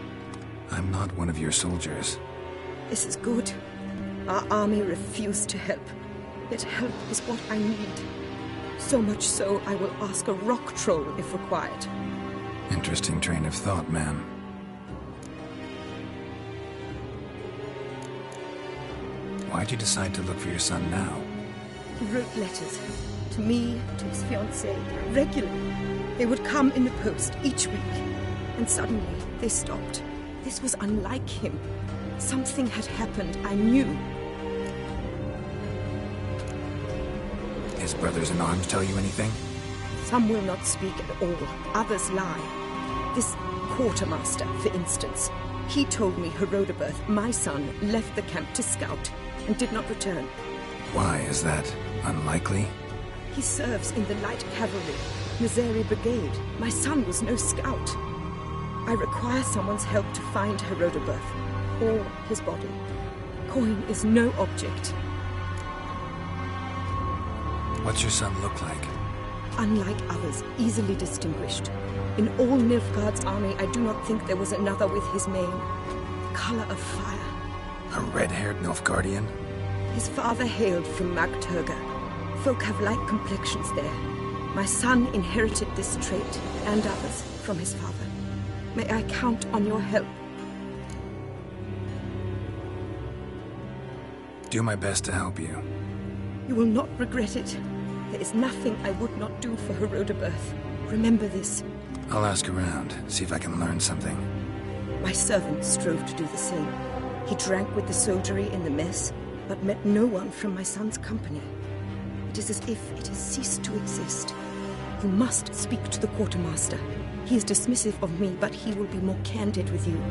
I'm not one of your soldiers. This is good. Our army refused to help. Yet help is what I need. So much so, I will ask a rock troll if required. Interesting train of thought, ma'am. Why'd you decide to look for your son now? He wrote letters. To me, to his fiancée, regularly. They would come in the post each week. And suddenly, they stopped. This was unlike him. Something had happened, I knew. His brothers-in-arms tell you anything? Some will not speak at all. Others lie. This quartermaster, for instance. He told me Herodoberth, my son, left the camp to scout and did not return. Why is that? Unlikely? He serves in the light cavalry, Nazari brigade. My son was no scout. I require someone's help to find Herodoberth, or his body. Coin is no object. What's your son look like? Unlike others, easily distinguished. In all Nilfgaard's army, I do not think there was another with his mane. The color of fire. A red-haired Nilfgaardian? His father hailed from Magturga. Folk have light complexions there. My son inherited this trait, and others, from his father. May I count on your help? Do my best to help you. You will not regret it. There is nothing I would not do for Herodoberth. Remember this. I'll ask around, see if I can learn something. My servant strove to do the same. He drank with the soldiery in the mess, but met no one from my son's company. It is as if it has ceased to exist. You must speak to the quartermaster. He is dismissive of me, but he will be more candid with you.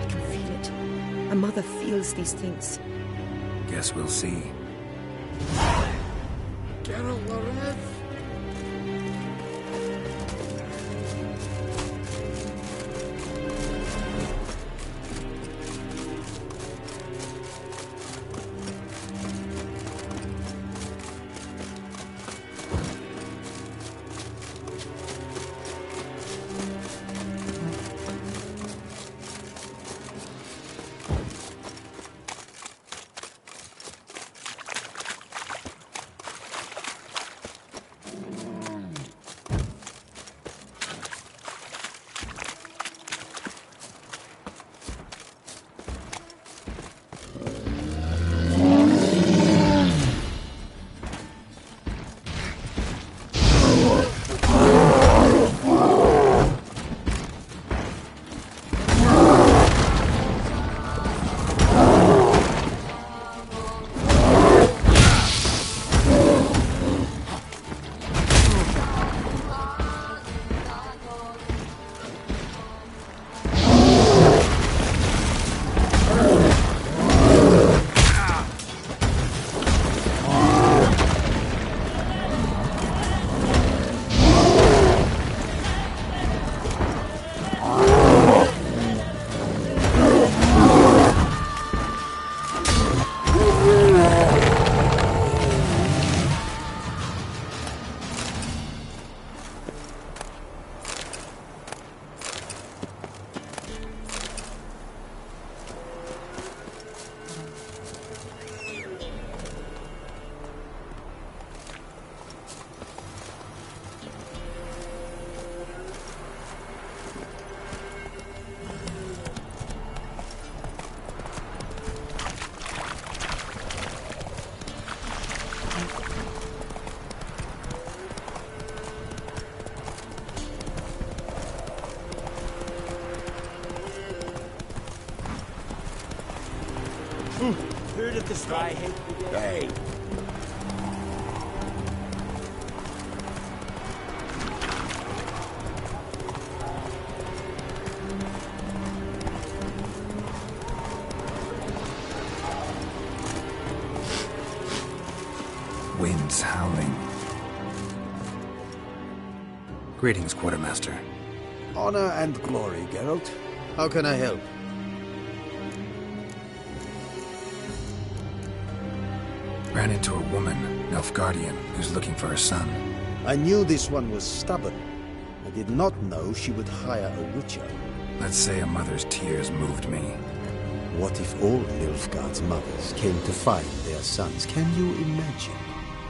I can feel it. A mother feels these things. Guess we'll see. Geralt Larev? Heard of the spy head? Hey! Winds howling. Greetings, Quartermaster. Honor and glory, Geralt. How can I help? Ran into a woman, an elf guardian, who's looking for her son. I knew this one was stubborn. I did not know she would hire a witcher. Let's say a mother's tears moved me. What if all Nilfgaard's mothers came to find their sons? Can you imagine?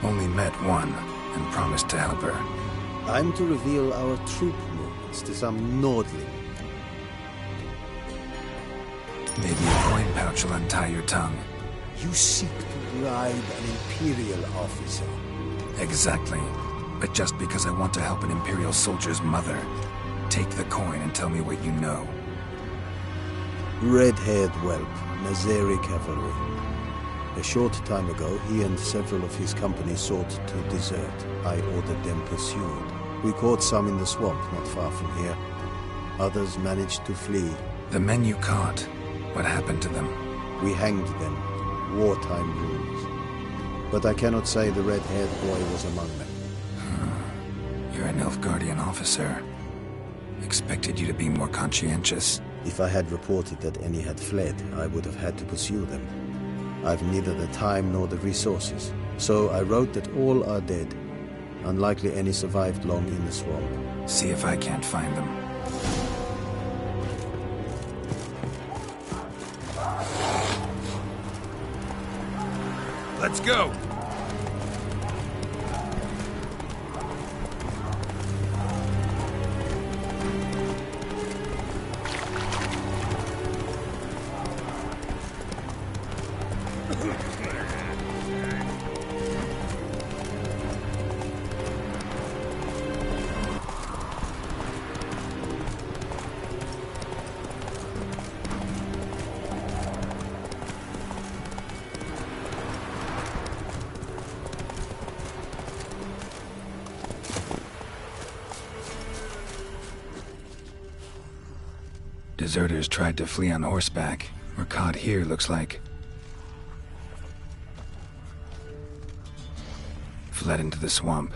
Only met one, and promised to help her. I'm to reveal our troop movements to some Nordling. Maybe a coin pouch will untie your tongue. You seek to bribe an Imperial officer. Exactly. But just because I want to help an Imperial soldier's mother, take the coin and tell me what you know. Red-haired whelp, Nazari cavalry. A short time ago, he and several of his company sought to desert. I ordered them pursued. We caught some in the swamp not far from here. Others managed to flee. The men you caught, what happened to them? We hanged them. Wartime rules. But I cannot say the red-haired boy was among them. You're an Nilfgaardian officer. Expected you to be more conscientious. If I had reported that any had fled, I would have had to pursue them. I've neither the time nor the resources. So I wrote that all are dead. Unlikely any survived long in the swamp. See if I can't find them. Let's go! Deserters tried to flee on horseback. Were caught here, looks like. Fled into the swamp.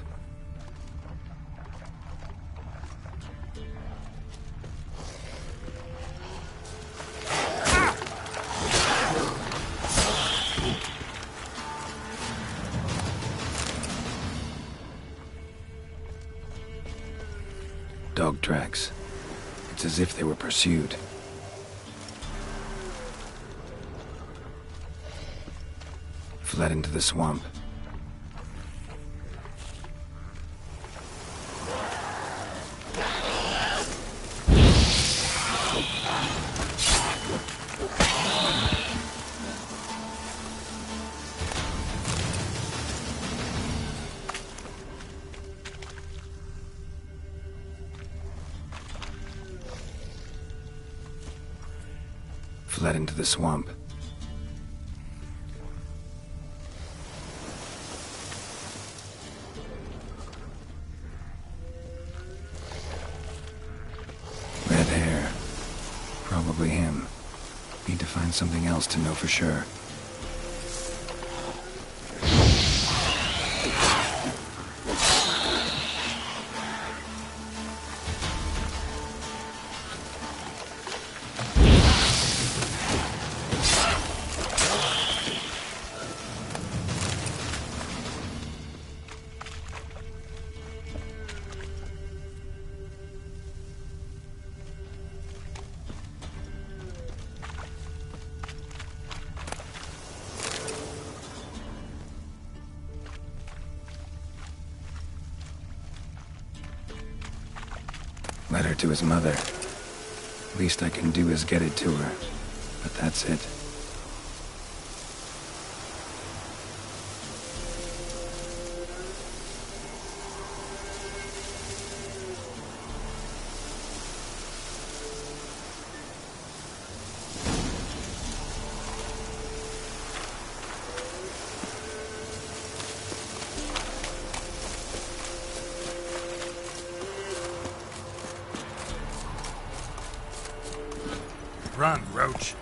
Dog tracks. It's as if they were pursued. Fled into the swamp. Fled into the swamp. Red hair. Probably him. Need to find something else to know for sure. Letter to his mother. Least I can do is get it to her. But that's it. Run, Roach.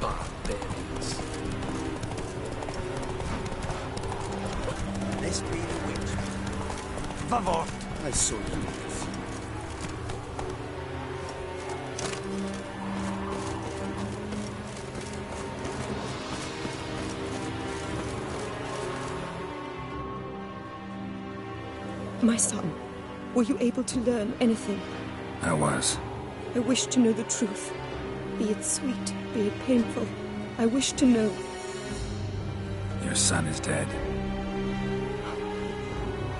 Barbarians. Vavort! I saw you do this. My son, were you able to learn anything? I was. I wish to know the truth. Be it sweet, be it painful. I wish to know. Your son is dead.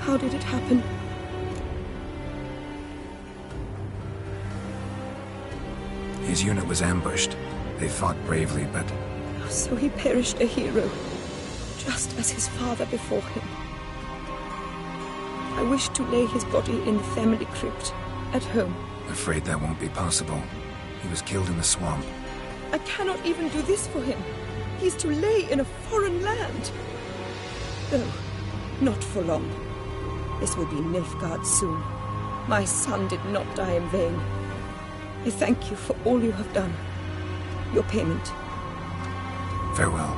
How did it happen? His unit was ambushed. They fought bravely, but... So he perished a hero, just as his father before him. I wish to lay his body in the family crypt, at home. Afraid that won't be possible. He was killed in the swamp. I cannot even do this for him. He's to lay in a foreign land. Though, not for long. This will be Nilfgaard soon. My son did not die in vain. I thank you for all you have done. Your payment. Farewell.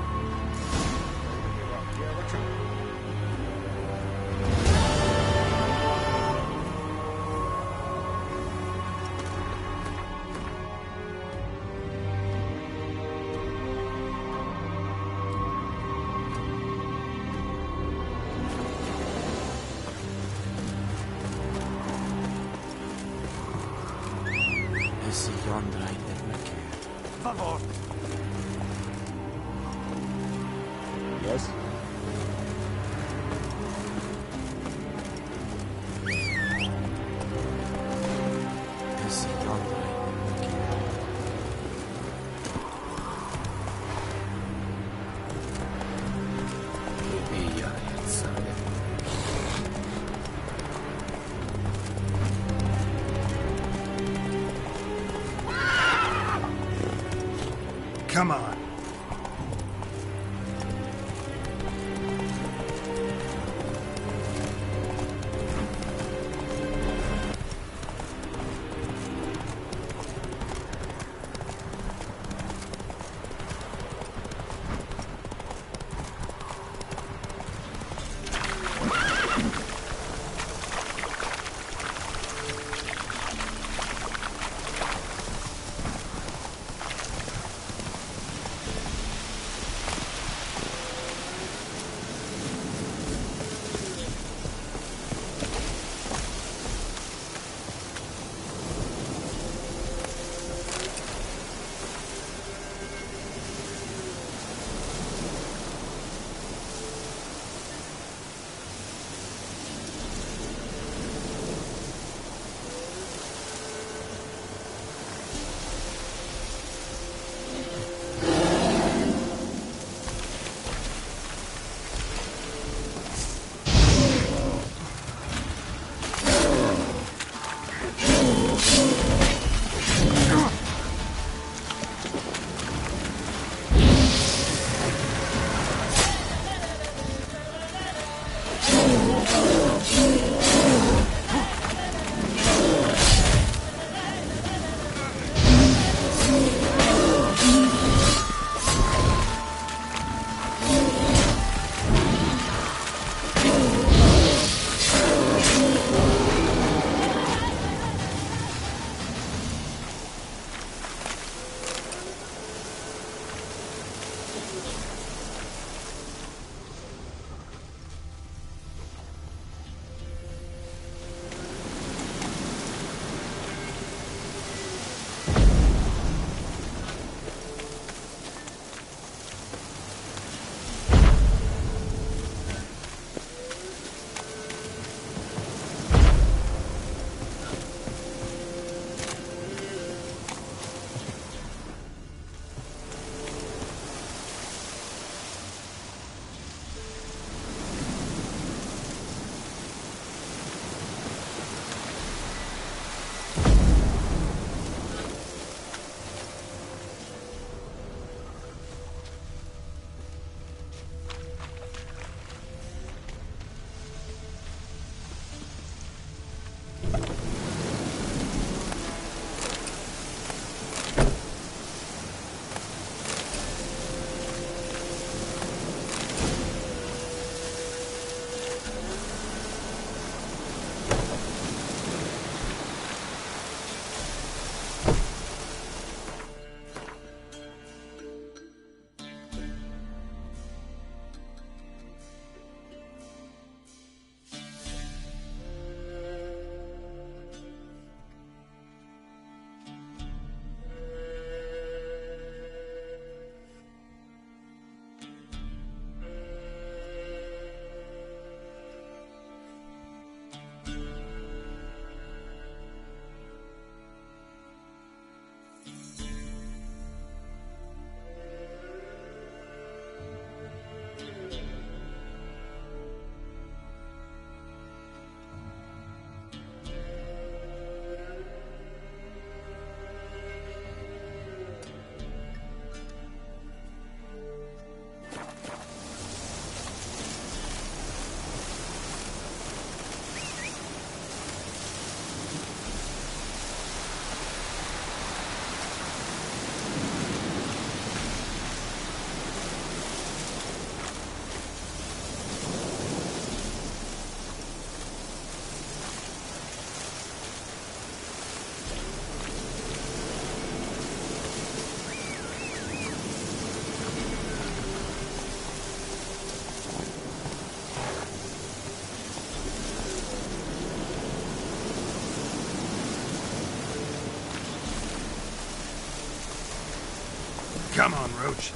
Vavort! Yes? Come on. Come on, Roach.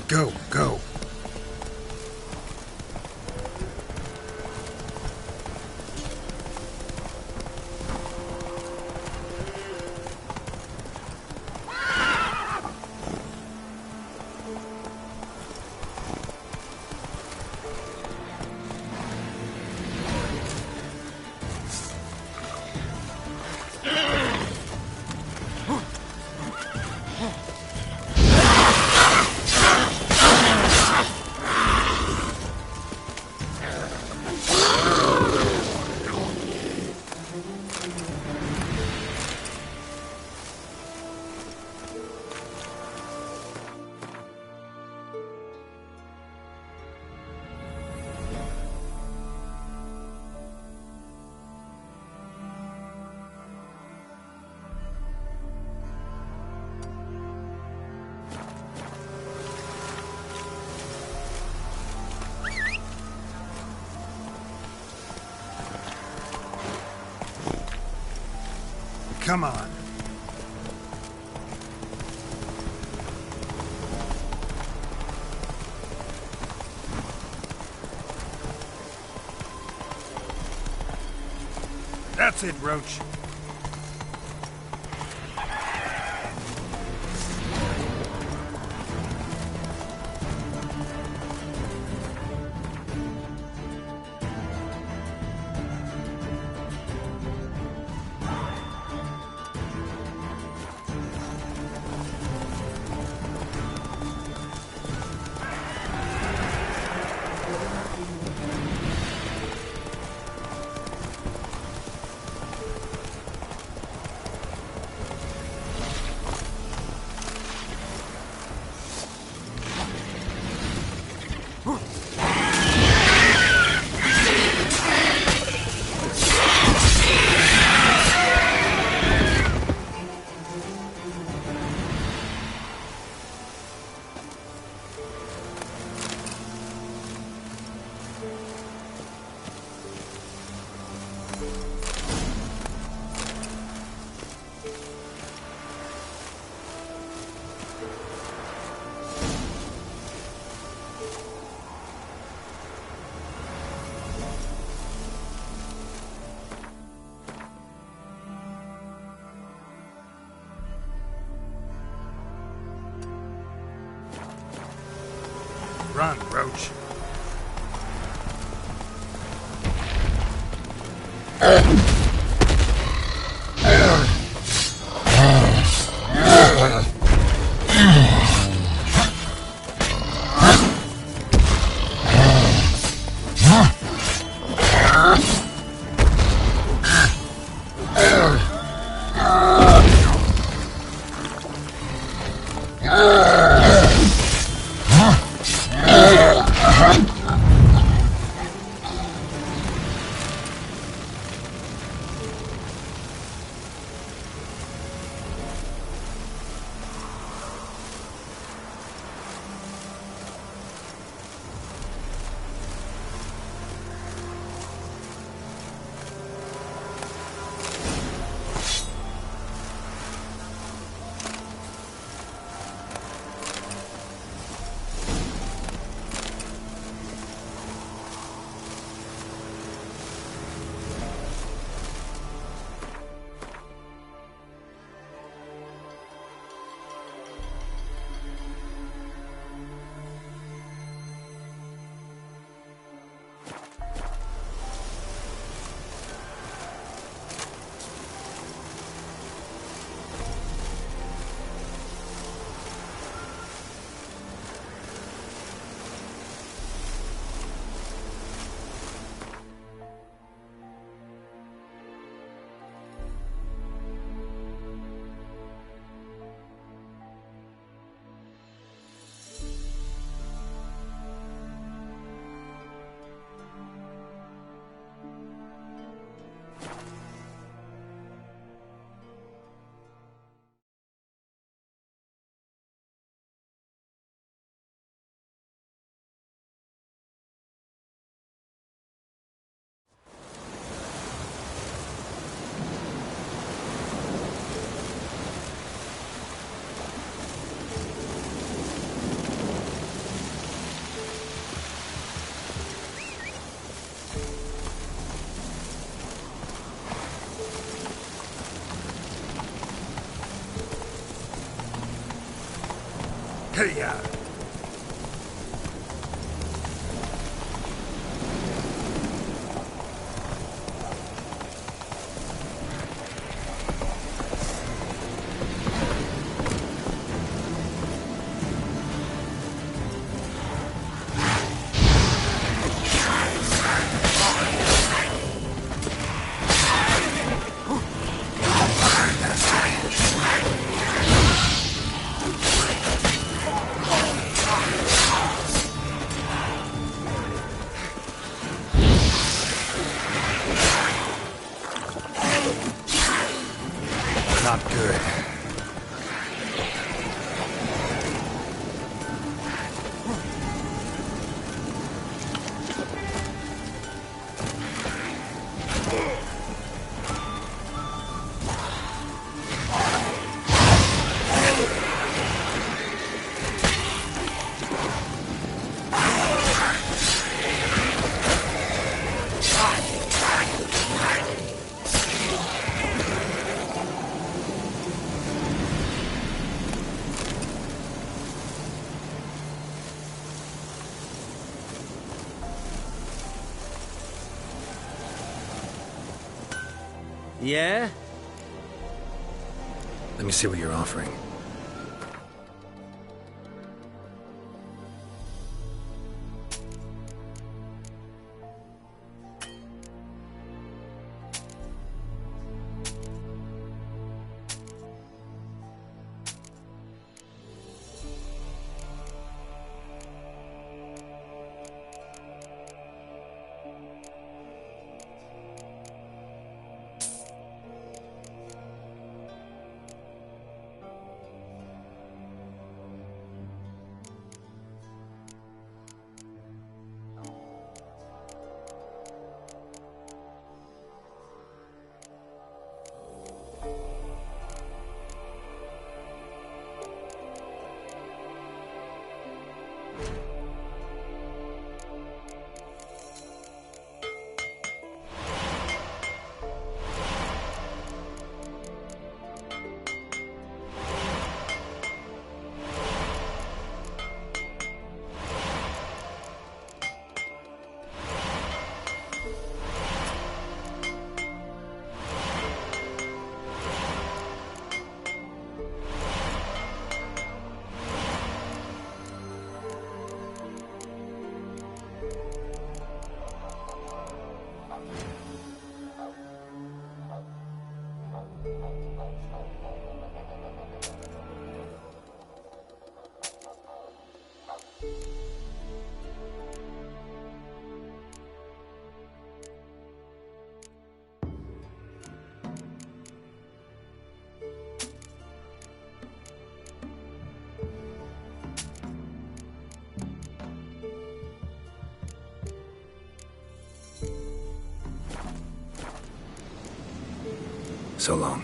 Go, go. Come on. That's it, Roach. Hey-ya! Not good. Yeah? Let me see what you're offering. So long.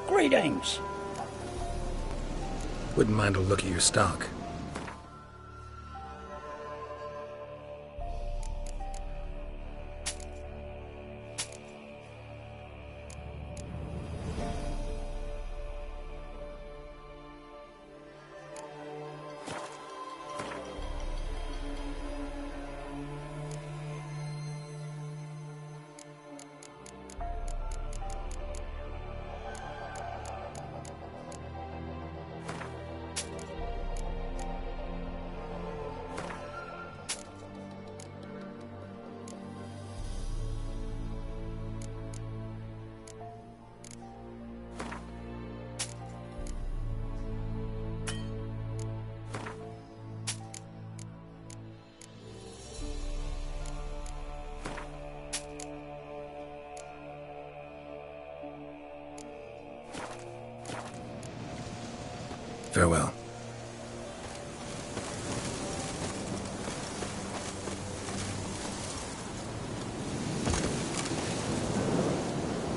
Greetings. Wouldn't mind a look at your stock. Farewell.